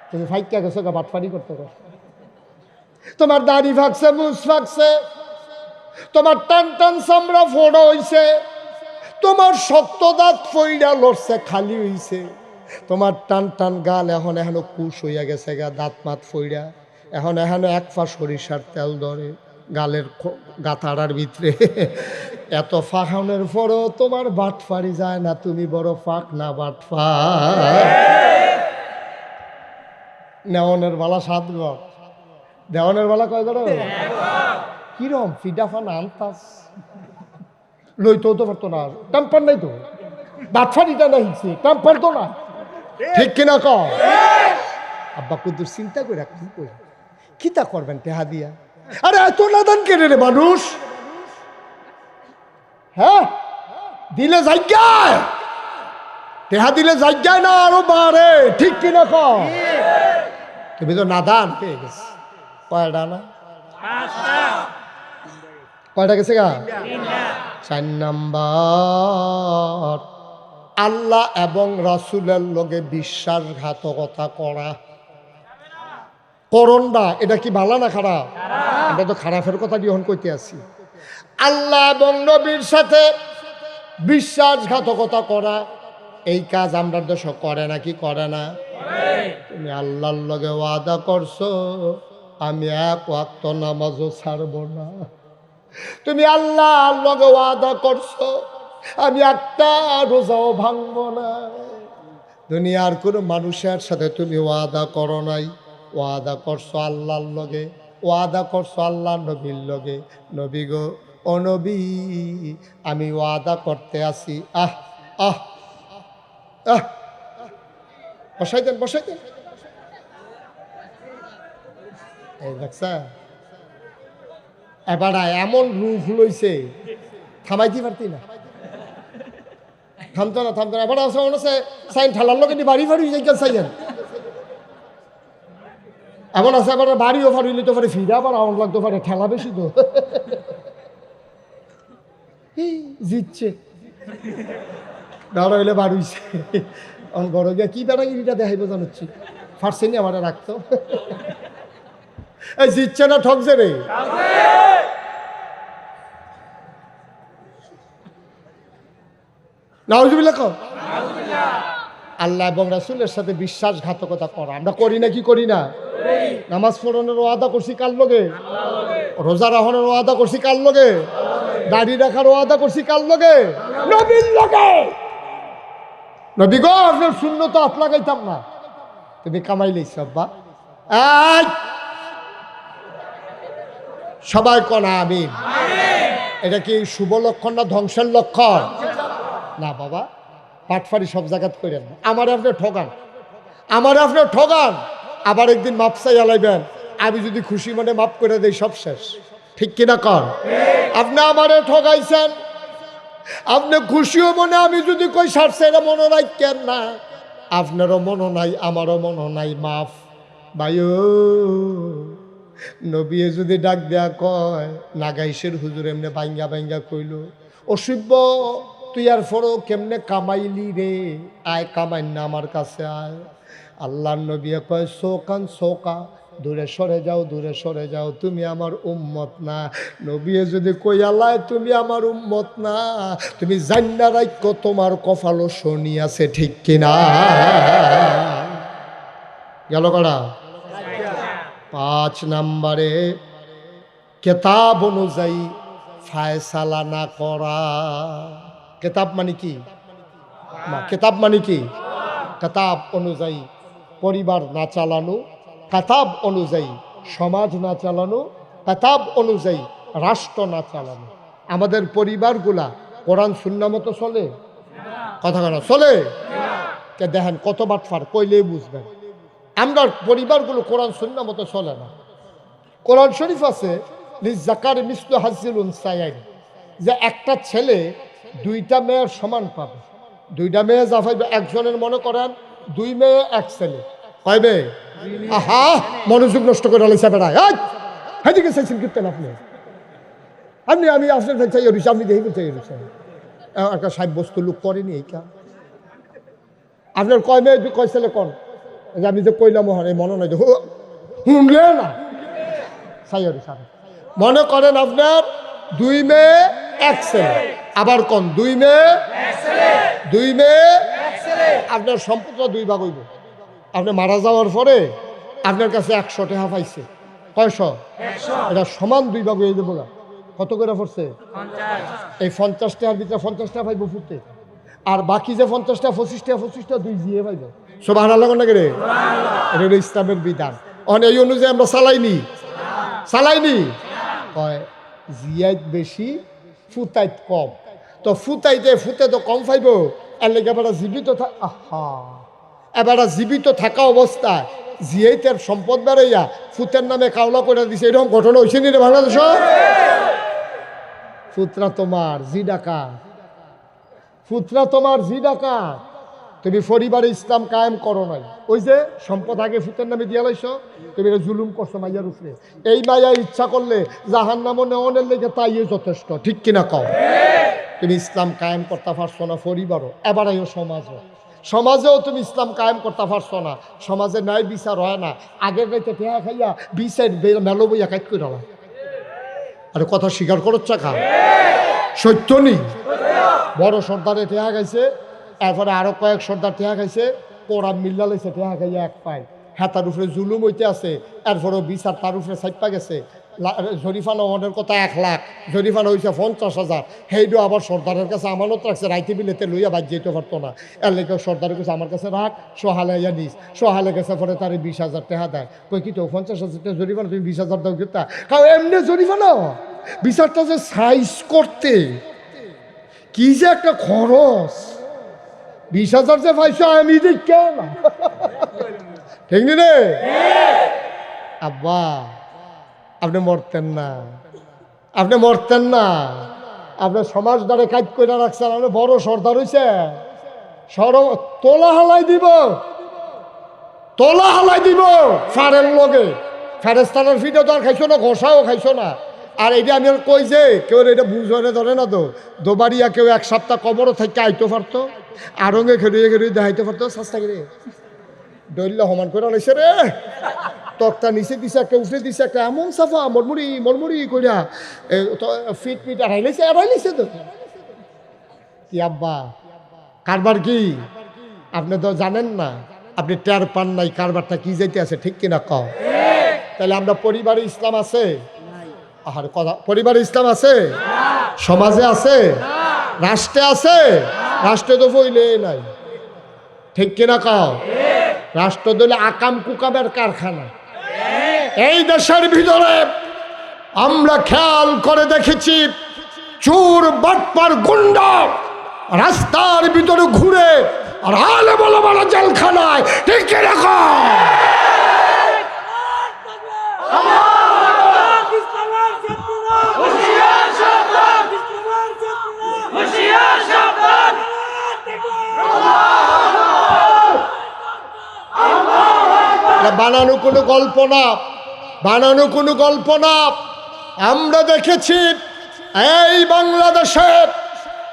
S1: তুমি ফাইকা গেছো বাটফারি করতে গেছো। তোমার দাড়ি ফাঁকছে, মুছ ফাঁকছে, তোমার টান টান চামড়া ফোড়া হইছে, তোমার শক্ত দাঁত ফইরা লড়ছে খালি হইছে, তোমার টান টান গাল এখন এখনো কুশ হইয়া গেছে গা, দাঁত মাত ফইরা এখনো 1 পা সরিষার তেল ধরে গালের গাথাড়ার ভিতরে। এত ফাঁকানোর পরও তোমার বাটফারি যায় না, তুমি বড় ফাঁক না বাটফা। নেওয়ানের বেলা 7 ঘর, দেওয়ানের বেলা কয় ঘর? কিরম ফিডাফান আনতাস লইতেও তো পারতো না, টাম্পার নাই তো, বাটফারিটা না হিসে টাম্পার তো না, ঠিক কিনা ক? আব্বা কুদ্দুর চিন্তা করে কি করি, কিতা করবেন টেহা দিয়া? আরে এত নাদান কেড়ে রে মানুষ, হ্যাঁ দিলে জায়গায়, টেহা দিলে জায়গায় না আরো বাড়ে, ঠিক কিনা ক? তুমি তো নাদান পেয়ে গেছে। কয়টা না? কয়টা গেছে গা? 4 নাম্বার, আল্লাহ এবং রাসূলের লগে বিশ্বাসঘাতকতা করা। করণটা এটা কি ভালো না খারাপ? এটা তো খারাপের কথা গ্রহণ করতে আছি। আল্লাহ এবং নবীর সাথে বিশ্বাসঘাতকতা করা, এই কাজ আমরা দেশ করে নাকি করে না? তুমি আল্লাহর লগে ওয়াদা করছো আমি 1 ওয়াক্ত নামাজও ছাড়ব না, তুমি আল্লাহর লগে ওয়াদা করছো আমি একটা রোজাও ভাঙব না। দুনিয়ার কোনো মানুষের সাথে তুমি ওয়াদা করো নাই, ওয়াদা করছো আল্লাহর লগে, ওয়াদা করছো আল্লাহ নবীর লগে। নবী গো ও নবী আমি ওয়াদা করতে আসি। আহ আহ আহ বসাই দেন বসাই দেন। এই দেখছা এবার এমন রূপ লইছে থামাইতে পারতি না, থামতো না থামতো না। এবার আছে মনে হচ্ছে সাইন ঠালার লোক বাড়ি ফাড়ি যাই সাইন এমন আছে। এবার বাড়িও ফাড়ি নিতে পারে, ফিরা আবার আউন লাগতে পারে, ঠেলা বেশি তো জিতছে দাঁড়া হইলে বাড়িছে আমার বড় গিয়া কি বেড়াগিরিটা দেখাইবো জানাচ্ছি, ফার্সেনি আমার রাখতো এই জিতছে না ঠকছে রে। নাউজুবিল্লাহ কও। আল্লাহ এবং রাসূলের সাথে বিশ্বাসঘাতকতা করা আমরা করি না কি করি না? নামাজ পড়ানোর ওয়াদা করছি কার লগে? রোজা রাখনের ওয়াদা করছি কার লগে? দাড়ি রাখার ওয়াদা করছি কার লগে? নবীর লগে। নবী গো আপনার সুন্নত হাত লাগাইতাম না, তুমি কামাই লইছ আব্বা। সবাই কনা আমিন। এটা কি শুভ লক্ষণ না ধ্বংসের লক্ষণ? না বাবা, পাটফারি সব জায়গাত করেন না। আমার আপনি ঠগান, আমার আপনি ঠগান, আবার একদিন মাপ চাই আলাইবেন, আমি যদি খুশি মনে মাপ করে দেই সব শেষ। ঠিক কিনা কর? আপনি আমারে ঠগাইছেন, আপনি খুশিও মনে আমি যদি কই সারছে এটা মনে রাখেন না, আপনারও মনে নাই আমারও মনে নাই, মাফ ভাইও। নবী যদি ডাক দেয়া কয় নাগাইশের হুজুর এমনি বাইঙ্গা বাইঙ্গা কইল, অসভ্য তুই আর ফরো কেমনে কামাইলি রে, আয় কামাই না আমার কাছে আয়। আল্লাহর নবী কয় সোকান সোকা, দূরে সরে যাও দূরে সরে যাও, তুমি আমার উম্মত না। নবী যদি কই আল্লাহ তুমি আমার উম্মত না, তুমি জান্না রাইখ তোমার কপালও শনি আছে। ঠিক কিনা? গেল করা 5 নম্বরে কেতাব অনুযায়ী ফায়সালা না করা। কেতাব মানে কি? কেতাব মানে কি? কেতাব অনুযায়ী পরিবার না চালানো, কেতাব অনুযায়ী সমাজ না চালানো, কেতাব অনুযায়ী রাষ্ট্র না চালানো। আমাদের পরিবারগুলা কোরআন সুন্নাহ মতো চলে? কথা কথা চলে? কে দেখেন কত বাটফার, কইলেই বুঝবেন। আমরা পরিবারগুলো কোরআন সুন্নাহ মতো চলে না। কোরআন শরীফ আছে লিজাকার মিসলু হাজ্জিল উনসায়াইন, যে একটা ছেলে 2টা মেয়ের সমান পাবে। 2টা মেয়ে যা পাইবে, একজনের মনে করেন 2 মেয়ে 1 ছেলে, পাইবে? আহা মনোযোগ নষ্ট করে আলাইছে বেড়ায়। হেদিকে চাইছেন কীর্তন আপনি, আপনি আমি আপনার চাই রয়েছে, আপনি দেখি চাই রয়েছে একটা সাব্যস্ত লোক করেনি এই কাজ। আপনার কয় মেয়ে কয় ছেলে কন, যে আমি যে কইলাম এই মনে নাই শুনলে না চাই রয়েছে। মনে করেন আপনার 2 মেয়ে 1 ছেলে, আবার কন 2 মেয়ে 2 মেয়ে, আপনার সম্পদটা 2 ভাগ হইব। আপনি মারা যাওয়ার পরে আপনার কাছে 100 টাকা পাইছে, কয়শো? এটা সমান 2 ভাগ হয়ে দেবো। কত করে পড়ছে? 50। এই 50 টাকার ভিতরে 50 টাকা পাইব ফুটে, আর বাকি যে 50 টাকা 25 টাকা 25 টাকা 2 দিয়ে পাইব। সুবহানাল্লাহ নাকি রে? এটা হলো ইসলামের বিধান। এই অনুযায়ী আমরা চালাইনি কয় জিয়াত বেশি ফুতাইত কম, তো ফুতে তো কম পাইব, এর লেগে এবার জীবিত এবার জীবিত থাকা অবস্থায় জিয়াইতের সম্পদ বেড়াইয়া ফুতের নামে কাওলা করে দিছে। এরকম ঘটনা হয়েছে নি রে বাংলাদেশ? ফুতরা তোমার জি ডাকা, ফুতরা তোমার জি ডাকা, তুমি পরিবারে ইসলাম কায়েম করো নাই। ওই যে সম্পদ আগে ফুতের নামে দিয়া লাইছ, তুমি এটা জুলুম করছো মাইয়ার উপরে। এই মাইয়া ইচ্ছা করলে জাহান্নামে নেওয়ানের লেগে তাই যথেষ্ট। ঠিক কিনা কও? তুমি ইসলাম কায়েম করতে পারছো না পরিবারও, এবার আইও সমাজেও তুমি ইসলাম কায়েম করতে পারছো না। সমাজে ন্যায় বিচার হয় না। আগের রাইতে টেহা খাইয়া বিচার মেলো বইয়া কাজ করে না। আরে কথা স্বীকার করো চাকা, সত্য নি? বড় সর্দারে টেহা খাইছে, এরপরে আরো কয়েক সর্দার টেহা খাইছে, কোরআন মিল্লা লাইছে টেহা খাইয়া 1 পায়। হ্যাঁ তার উপরে জুলুম হইতে আছে, এরপরেও বিচার তার উপরে ছাইপা গেছে। জরিফানা ওদের কথা 1 লাখ, জরিফানা হয়েছে 50,000। সেইটা আবার সর্দারের কাছে আমানত রাখছে, রাইতে বিলেতে লইয়া বাদ যেতে পারতো না। এর লেগে সর্দারের কাছে আমার কাছে রাখ, সোহালে ইয়া নিস। সোহালে গেছে পরে তার 20,000 টাকা দেয়। কই কি তো 50,000 টাকা জরিফানা, তুমি 20,000 দাও কিতা? কারণ এমনি জরিফানা বিচারটা যে সাইজ করতে কি যে একটা খরচ, 20,000 যে পাইছো আমি দেখে না, ঠিক নি রে? আব্বা আপনি মরতেন না, আপনি মরতেন না, আপনার সমাজ দ্বারে কাজ করে রাখছেন, আপনি বড় সর্দার হয়েছে, তোলা হালাই দিব, তোলা হালাই দিব ফারের লগে, ফেরেস্তানের ফিটে তো আর খাইছো না, ঘষাও খাইছো না। আর এটা আমি আর কই যে কেউ এটা বুঝে ধরে না তো, দোবারিয়া কেউ 1 সপ্তাহ কবরও থেকে আইতে পারতো, আরঙ্গে খেলিয়ে খেলিয়ে দেখাইতে পারতো, চেষ্টা করে ডইল্লা সমান করে লাইছে রে, তক্তা নিচে দিছে একটা, উঠে দিছে একটা, এমন সাফা মরমুড়ি মরমুড়ি করিয়া ফিট ফিট আড়াই লাইছে তো। কি আব্বা কারবার কি আপনি তো জানেন না, আপনি টের পান নাই কারবারটা কি যাইতে আছে, ঠিক কিনা কও? তাহলে আমরা পরিবারে ইসলাম আছে? আর কথা, পরিবারে ইসলাম আছে? সমাজে আছে? রাষ্ট্রে আছে? রাষ্ট্রে তো বইলে নাই, ঠিক কিনা কও? রাষ্ট্র দলে আকাম কুকামের কারখানা। এই দেশের ভিতরে আমরা খেয়াল করে দেখেছি, চোর বাটপার গুন্ডা রাস্তার ভিতরে ঘুরে আর আলে বলা বলা জেলখানায়, ঠিক কিনা কও? বানানো কোনো গল্প না, বানানো কোনো গল্প না। আমরা দেখেছি এই বাংলাদেশে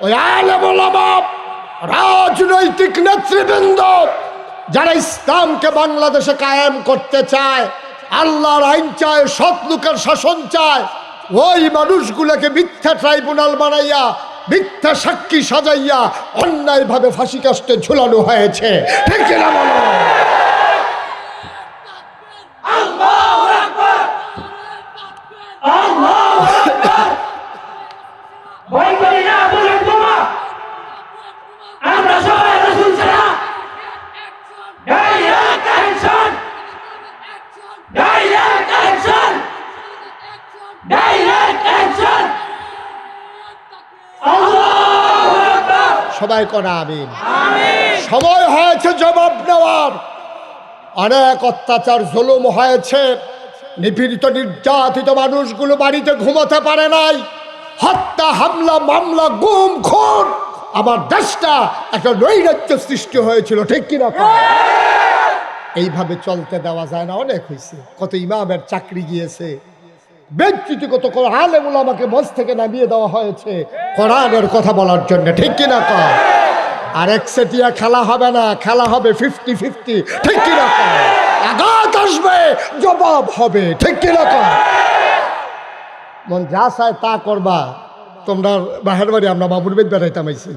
S1: ওই আলেম ওলামা, রাজনৈতিক নেতৃবৃন্দ যারা ইসলামকে বাংলাদেশে কায়েম করতে চায়, আল্লাহর আইন চায়, সৎ লোকের শাসন চায়, ওই মানুষগুলোকে মিথ্যা ট্রাইব্যুনাল বানাইয়া, মিথ্যা সাক্ষী সাজাইয়া অন্যায়ভাবে ফাঁসি কাস্টে ঝুলানো হয়েছে, ঠিক কিনা বলো? সবাই করা আমিন। সময় হয়েছে জবাব নেওয়ার। অনেক অত্যাচার জুলুম হয়েছে, নিপীড়িত নির্যাতিত মানুষগুলো বাড়িতে ঘুমাতে পারে নাই, হত্যা হামলা মামলা গুম খুন, আমার দেশটা একটা নৈরাজ্য সৃষ্টি হয়েছিল, ঠিক কিনা? এইভাবে চলতে দেওয়া যায় না। অনেক হয়েছে, কত ইমামের চাকরি গিয়েছে, ব্যক্তিত্ব কত আলেম ওলামাকে মঞ্চ থেকে নামিয়ে দেওয়া হয়েছে কোরআনের কথা বলার জন্য, ঠিক কিনা? আর একচেটিয়া খেলা হবে না, খেলা হবে 50-50, ঠিক কিনা? আঘাত আসবে, জবাব হবে, ঠিক কিনা? মন যা চায় তা করবা। তোমরা বাহের বাড়ি, আমরা বাবুর বেদ বেড়াইতাম আইছি,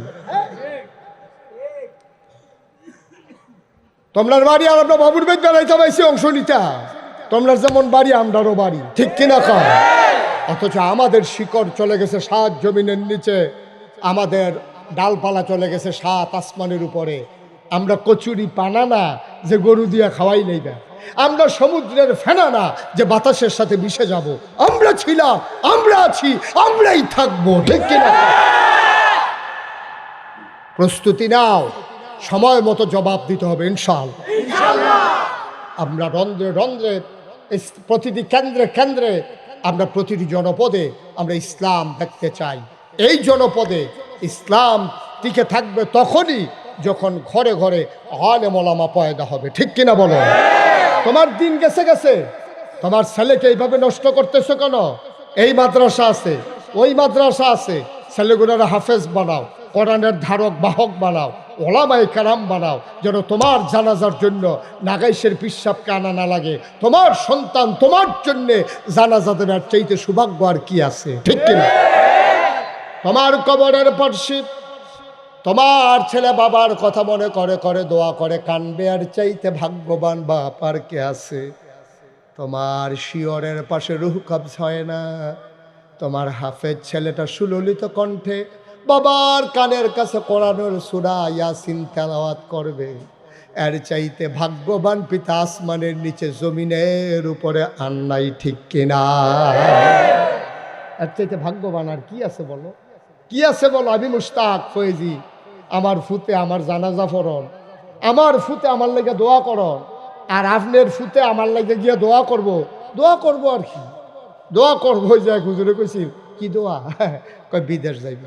S1: তোমরার বাড়ি আর আমরা বাবুর বেদ বেড়াইতাম আইছি অংশ নিতা। তোমরা যেমন বাড়ি আমরারও বাড়ি, ঠিক কিনা? অথচ আমাদের শিকড় চলে গেছে 7 জমিনের নিচে, আমাদের ডালপালা চলে গেছে 7 আসমানের উপরে। আমরা কচুরি পানা না যে গরু দিয়া খাওয়াই নেইবা, আমরা সমুদ্রের ফেনা না যে বাতাসের সাথে মিশে যাব। আমরা ছিলাম, আমরা আছি, আমরাই থাকবো, ঠিক কিনা? প্রস্তুতি নাও, সময় মতো জবাব দিতে হবে ইনশাআল্লাহ। আমরা রন্ধ্রে রন্ধ্রে, প্রতিটি কেন্দ্রে কেন্দ্রে, আমরা প্রতিটি জনপদে আমরা ইসলাম দেখতে চাই। এই জনপদে ইসলাম টিকে থাকবে তখনই যখন ঘরে ঘরে আলেম ওলামা পয়দা হবে, ঠিক কিনা বলো? তোমার দিন গেছে গেছে, তোমার ছেলেকে এইভাবে নষ্ট করতেছো কেন? এই মাদ্রাসা আছে, ওই মাদ্রাসা আছে, ছেলেগুলোর হাফেজ বানাও, কোরআনের ধারক বাহক বানাও, ওলামায়ে কেরাম বানাও, যেন তোমার জানাজার জন্য নাগাইশের পিসাবকে আনা না লাগে। তোমার সন্তান তোমার জন্যে জানাজা দেবার চাইতে সৌভাগ্য আর কি আছে, ঠিক কিনা? তোমার কবরের পাশে তোমার ছেলে বাবার কথা মনে করে করে দোয়া করে কানবে, আর চাইতে ভাগ্যবান বাপ আর কে আছে? তোমার শিয়রের পাশে রুহ কবজ হয় না, তোমার হাফেজ ছেলেটা সুললিত কণ্ঠে বাবার কানের কাছে কোরআনের সূরা ইয়াসিন তেলাওয়াত করবে, এর চাইতে ভাগ্যবান পিতা আসমানের নিচে জমিনের উপরে আর নাই, ঠিক কিনা? এর চাইতে ভাগ্যবান আর কি আছে বলো? কি আছে বলো? আমি মুশতাক ফয়েজি, আমার ফুতে আমার জানাজা পড়ন, আমার ফুতে আমার লাগে দোয়া করন, আর আপনার ফুতে আমার লাগে গিয়ে দোয়া করব আর কি দোয়া করবো। ওই যে হুজুরে কইছিল কি দোয়া, কয় বিদেশ যাইব।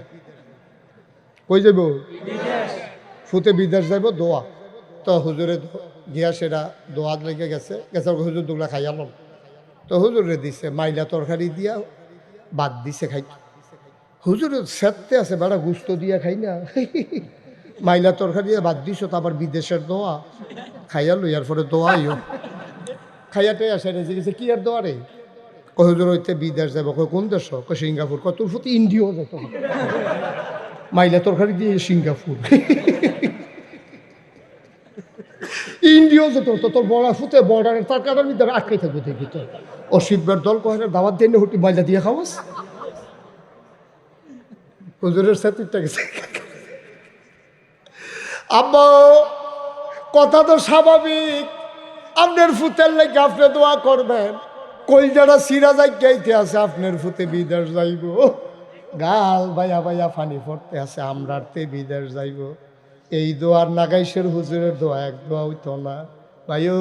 S1: কই যাইব? ফুতে বিদেশ যাইব দোয়া। তো হুজুরে গিয়া সেটা দোয়া লেগে গেছে, হুজুর দুগলা খাইয়ালাম। তো হুজুরে দিছে মাইলা তরকারি দিয়া বাদ দিছে খাই। হুজুরের সেরতে আছে বেড়া গুস্ত দিয়া খাই না, মাইলা তরকারি দিয়ে বাদ দিছ, তো আবার বিদেশের দোয়া খাইয়া লইয়ার পরে দোয়াইও খাইয়াটাই আসে রেজে গেছে। কি আর দোয়া রে? হুজুর হইতে বিদেশ যাবো। কোন দেশ? সিঙ্গাপুর। তোর প্রতি ইন্ডিয়াও যেত, মাইলা তরকারি দিয়ে সিঙ্গাপুর ইন্ডিয়াও যেত। তো তোর বড়া ফুতে বর্ডারের তার কাটার ভিতরে আটকাই থাকবে দেখি। তো ও শিববার দল কহের দাওয়াত দিয়ে হুটি মাইলা দিয়ে খাওয়াস। হুজুরের সাথে গেছে। আব্বা কথা তো স্বাভাবিক, আপনার ফুতের লাগে আপনি দোয়া করবেন। কই যারা সিরা যাইতে আছে আপনার ফুতে বিদেশ যাইব, গাল বাইয়া বাইয়া ফানি পড়তে আছে আমরাতে বিদেশ যাইব। এই দোয়ার নাগাইশের হুজুরের দোয়া এক দোয়া হইতো না ভাইও।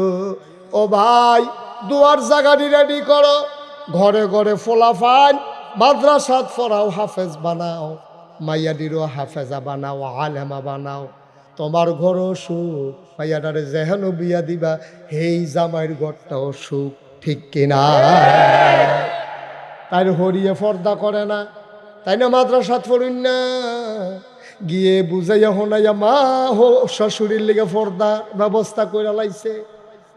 S1: ও ভাই, দোয়ার জায়গাটি রেডি করো, ঘরে ঘরে ফোলাফান মাদ্রাসাত পড়াও, হাফেজ বানাও, মাইয়াডিরও হাফেজা বানাও, আলেমা বানাও। তোমার ঘরও সুখ, মাইয়াডারে যেহেন বিয়া দিবা হেই জামাইয়ের ঘরটাও সুখ, ঠিক কিনা? তাই হরিয়ে পর্দা করে না, তাই না? মাদ্রাসাত পড়ুন না, গিয়ে বুঝাইয়া হোনাইয়া মা হো শ্বশুরির লেগে পর্দা ব্যবস্থা করে লাইছে।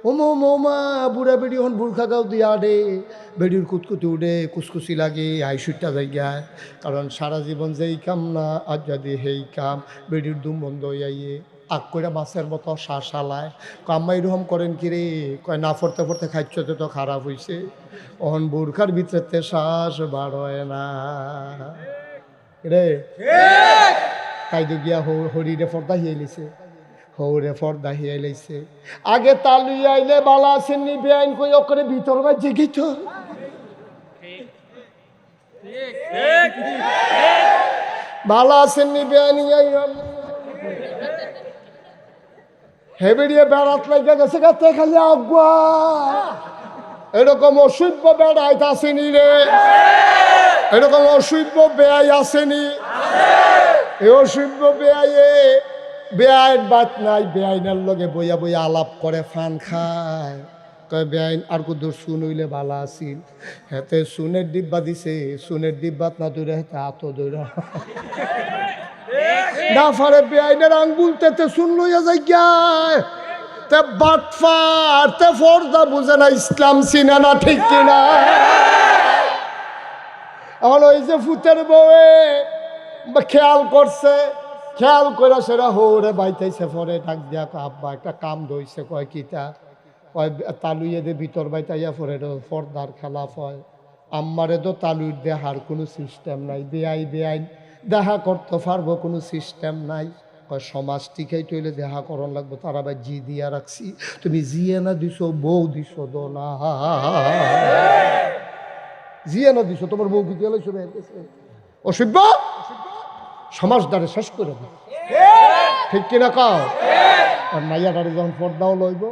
S1: ওমো মা বুড়া বেড়ি হন বুর্খা গাও দিয়া ডে, বেড়ির কুতকুতি উঠে কুচকুচি লাগে আইসুটটা জায়গায়। কারণ সারা জীবন যেই কাম না, আজ যদি হেই কাম, বেড়ির দুম বন্ধ হইয়াইয়ে আগ করে মাছের মতো শালায়। কাম্মা এরকম করেন কি রে? কয় না পড়তে পড়তে খাইতে তো খারাপ হইছে, অহন বুর্খার ভিতরে শ্বাস বার হয় না রে। তাই তো গিয়া হরিরে পর্দা হিয়ে লিছে, হৌরে পর্দা হিয়ে লাইছে। আগে তালুই আইলে বালা আসেন নি বেআইন কই ওকরে ভিতর বা জেগিত বালা আসেন নি বেআইন হেবেড়িয়ে বেড়াত লাগে গেছে গাতে খালি আগুয়া। এরকম অসভ্য বেড়াইতে আসেনি রে, এরকম অসভ্য বেআই আসেনি। এ অসভ্য বেআইয়ে বেআইন বাত নাই, বেআইনের লগে বইয়া বইয়া আলাপ করে ফান খায়। কয় বেআইন আর কুদুর শুন হইলে ভালো আছিল, হেতে সুনের ডিব্বা দিছে, সুনের ডিব্বাত না দূরে হেতে হাত দৌড়া না ফারে বেআইনের আঙ্গুল তেতে শুন লইয়া যাই গায়। তে বাটফার তে ফর্দা বুঝে না, ইসলাম চিনে না, ঠিক কিনা? এখন ওই যে ফুতের বউয়ে খেয়াল করছে, খেয়াল করে সেটা হৌরে বাইতেছে, পরে ডাক দিয়া আব্বা একটা কাম ধইছে। কয় কিতা? কয় তালুইয়ে দে ভিতর বাইতাইয়া পরে পর্দার খেলাফ হয়। আম্মারে তো তালুর দেহার কোনো সিস্টেম নাই, বেআইন দেখা করতে পারবো কোনো সিস্টেম নাই। কয় সমাজ টিকাই তৈলে দেখা করন লাগবো, তারা ভাই জি দিয়া রাখছি। তুমি জিয়ে না দিছো, বউ দিছো দো না, জিয়ে না দিছো, তোমার বউ কি গেলে শুনে অসভ্য সমাজদারে শেষ করে দিই, ঠিক কিনা কাও? আর মাইয়াটারে যখন পর্দাও লইব,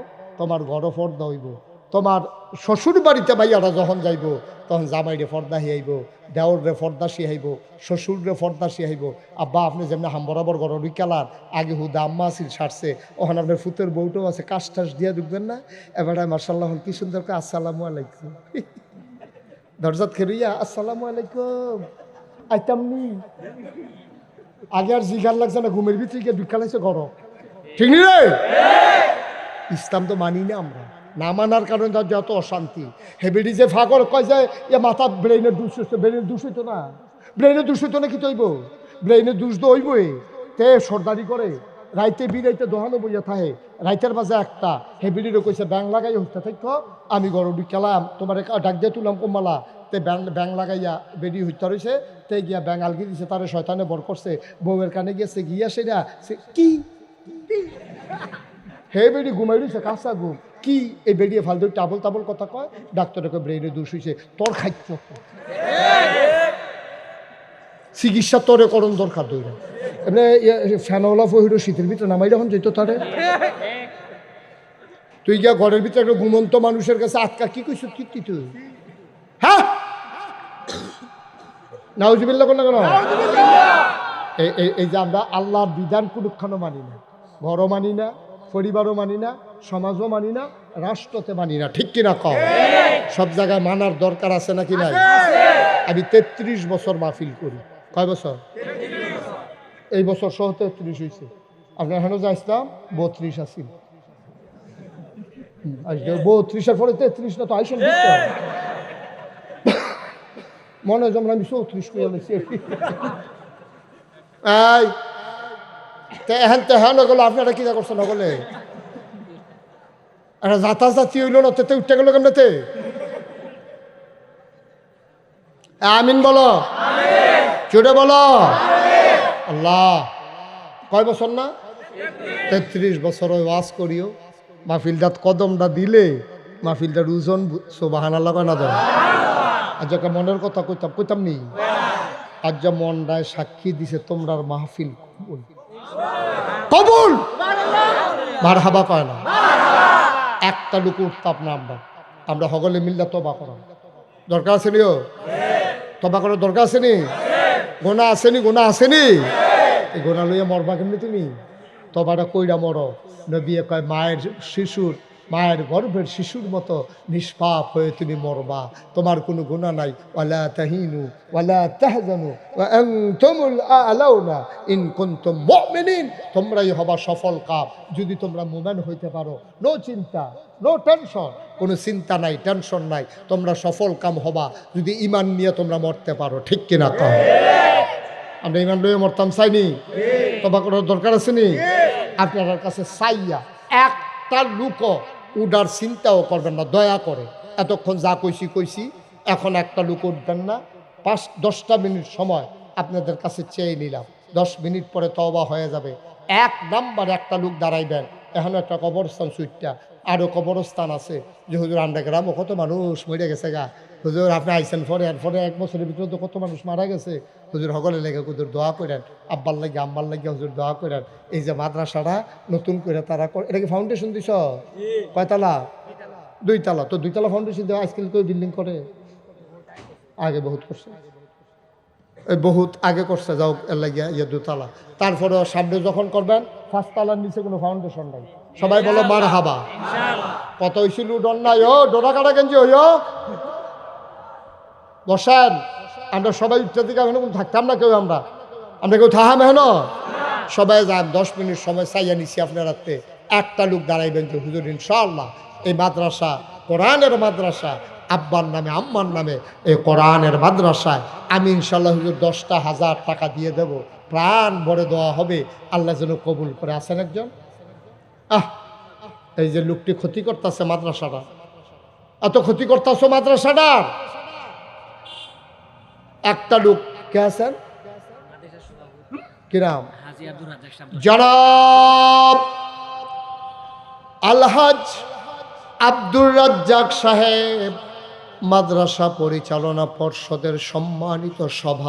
S1: তোমার ঘরও পর্দা হইব। তোমার শ্বশুর বাড়িতে মাইয়াটা যখন যাইব, তখন জামাইরে পর্দা হিয়াইব, দেওর রে পর্দা শিহাইব, শ্বশুর রে পর্দা শিহাইব। আব্বা আপনি যেমনি হাম বরাবর ঘর রিকালার আগে হুদা আম্মা আসিল সারছে, ওখানে আপনার ফুতের বউটাও আছে, কাশ টাস দিয়া ঢুকবেন না। এবার মার্শাল্লাহ কি সুন্দর করে আসসালামু আলাইকুম, দরজাত খেরিয়া আসসালামু আলাইকুম আইতামনি। আগে আর জিগার লাগছে না, ঘুমের ভিতরে গিয়ে ঢুকা লাগছে ঘর, ঠিক নি রে? ইসলাম তো মানি না আমরা, না মানার কারণে তার যত অশান্তি। হেবেডি যে ফাগর কয় যায় এ মাথা ব্রেইনের দুষ হচ্ছে, ব্রেইনের দুষ হইতো না, ব্রেইনের দুষ হইতো না, কি তৈব ব্রেইনের দুষ তো হইবই। তে সর্দারি করে রাইতে বিরাইতে দোহানো বইয়া থাকে, রাইতের মাঝে একটা হেবেডিরও কইছে ব্যাং লাগাই হইতে থাকো, আমি গরু ঢুকালাম তোমার ডাক দিয়ে তুলাম কমালা। তে ব্যাং লাগাইয়া বেডি হইতে রয়েছে, তে গিয়া ব্যাং আলগি দিছে, তারে শয়তানে বর করছে, বউয়ের কানে গিয়েছে গিয়া সেটা কি হে বেডি ঘুমাই রয়েছে কাঁচা ঘুম, কি এই বেরিয়ে ফালতু টাবল তাবল কথা কয়। ডাক্তারকে ব্রেইনে দোষ হয়েছে, তোর খাইছ চিকিৎসা তরে করণ দরকার দইরা এমনি ফ্যানওয়ালা ফহিরো শীতের ভিতরে নামাই যখন যেত তারে তুই গিয়া ঘরের ভিতরে একটা ঘুমন্ত মানুষের কাছে আটকা কি কইছ কি তুই হ্যাঁ নাউজুবিল্লাহ কোন কেন এই যে আমরা আল্লাহর বিধান কোনখানো মানি না, ঘরও মানি না, পরিবারও মানি না, সমাজও মানি না, রাষ্ট্রতে মানি না, ঠিক কিনা কম? সব জায়গায় মানার দরকার আছে নাকি নাই? আমি ৩৩ বছর মাহফিল করি। কয় বছর? এই বছর সহ ৩৩ হয়েছে। আপনার এখানে যা ইসলাম ৩২ আসিল, ৩২-এর পরে ৩৩ না তো আইসেন মনে হয় যেমন আমি ৩৪ করে আনেছি। এখন তেহান গেল আপনারা কি করছেন নগলে একটা যাতা জাতি হইল না তেতে উঠতে গেল কেমনেতে? আমিন বলো, চুড়ে বলো আল্লাহ। কয় বছর না? ৩৩ বছর ওই ওয়াজ করিও মাহফিলটাত কদমটা দিলে মাহফিলটার ওজন সুবহানাল্লাহ কয় না ধরে। আজ একটা মনের কথা কইতাম নি, আজ যা মনটায় সাক্ষী দিছে তোমরার মাহফিল কবুল মারহাবা কয় না। একটা লোক উঠতাম না আমরা সকলে মিল্লা তবা করা দরকার আছে নিও, তবা করার দরকার আছে নি? গোনা আসেনি, গোনা আসেনি, এই গোনা লইয়া মরবা কেমনি তুমি? তবাটা কইরা মরো। নবী কয় মায়ের গর্ভের শিশুর মতো নিষ্পাপ হয়ে তুমি মরবা, তোমার কোনো গুনাহ নাই। ওয়ালা তাহিনু ওয়ালা তাহজানু ওয়া আনতুমুল আ'লাউনা ইন কুনতুম মুমিনিন, তোমরাই হবা সফল কাম যদি তোমরা মুমিন হইতে পারো। নো চিন্তা, নো টেনশন, কোনো চিন্তা নাই, টেনশন নাই, তোমরা সফল কাম হবা যদি ঈমান নিয়ে তোমরা মরতে পারো, ঠিক কিনা কও? আমরা ঈমান লইয়া মরতাম চাইনি? তবা করার দরকার আছে নি? আপনার কাছে চাইয়া একটা লোকও উডার চিন্তাও করবেন না, দয়া করে। এতক্ষণ যা কইছি এখন একটা লোক উঠবেন না। 5-10টা মিনিট সময় আপনাদের কাছে চেয়ে নিলাম, 10 মিনিট পরে তওবা হয়ে যাবে। 1 নাম্বার একটা লোক দাঁড়াইবেন। এখানে একটা কবরস্থান সুইটটা, আরও কবরস্থান আছে যে হুজুর আন্ডা গ্রামও কত মানুষ মরে গেছে গা। হুজুর আপনি আইসেন পরে, এর পরে 1 বছরের ভিতরে তো কত মানুষ মারা গেছে। হুজুর সকলে লেগে হুজুর দোয়া করেন, আব্বার লাগে আম্মার লাগে হুজুর দোয়া করেন। এই যে মাদ্রাসাটা নতুন করে তারা এটা কি ফাউন্ডেশন দিছ? কয়তলা? 2 তলা। তো 2 তলা ফাউন্ডেশন দেওয়া আজকাল কেউ বিল্ডিং করে? আগে বহুত করছে, বহুত আগে করছে, যাও এর লাগিয়া 2 তলা। তারপরে সামনে যখন করবেন 5 তলার নিচে কোনো ফাউন্ডেশন নাই। সবাই বলো মারহাবা। কত হয়েছিল ডর নাই? ও ডোরা কাটা গেঞ্জি হইও বসেন। আমরা সবাই উঠতে দিকে এখন থাকতাম না কেউ, আমরা কেউ থাহাম এখন সবাই যান। 10 মিনিট সময় চাইয়া নিছি আপনার হাতে। একটা লোক দাঁড়াইবেন যে হুজুর ইনশাআল্লাহ এই মাদ্রাসা কোরআনের মাদ্রাসা, আব্বার নামে আম্মার নামে এই কোরআনের মাদ্রাসায় আমি ইনশাআল্লাহ হুজুর 10টা 1000 টাকা দিয়ে দেব, প্রাণ ভরে দেওয়া হবে, আল্লাহ যেন কবুল করে। আছেন একজন? এই যে লোকটি ক্ষতি করতেছে মাদ্রাসাটা, এত ক্ষতি করতেছো মাদ্রাসাটার। একটা লোক কে আছেন? কিরাম? জনাব আলহাজ আব্দুর রাজ্জাক সাহেব, মাদ্রাসা পরিচালনা পর্ষদের সম্মানিত সভাপতি।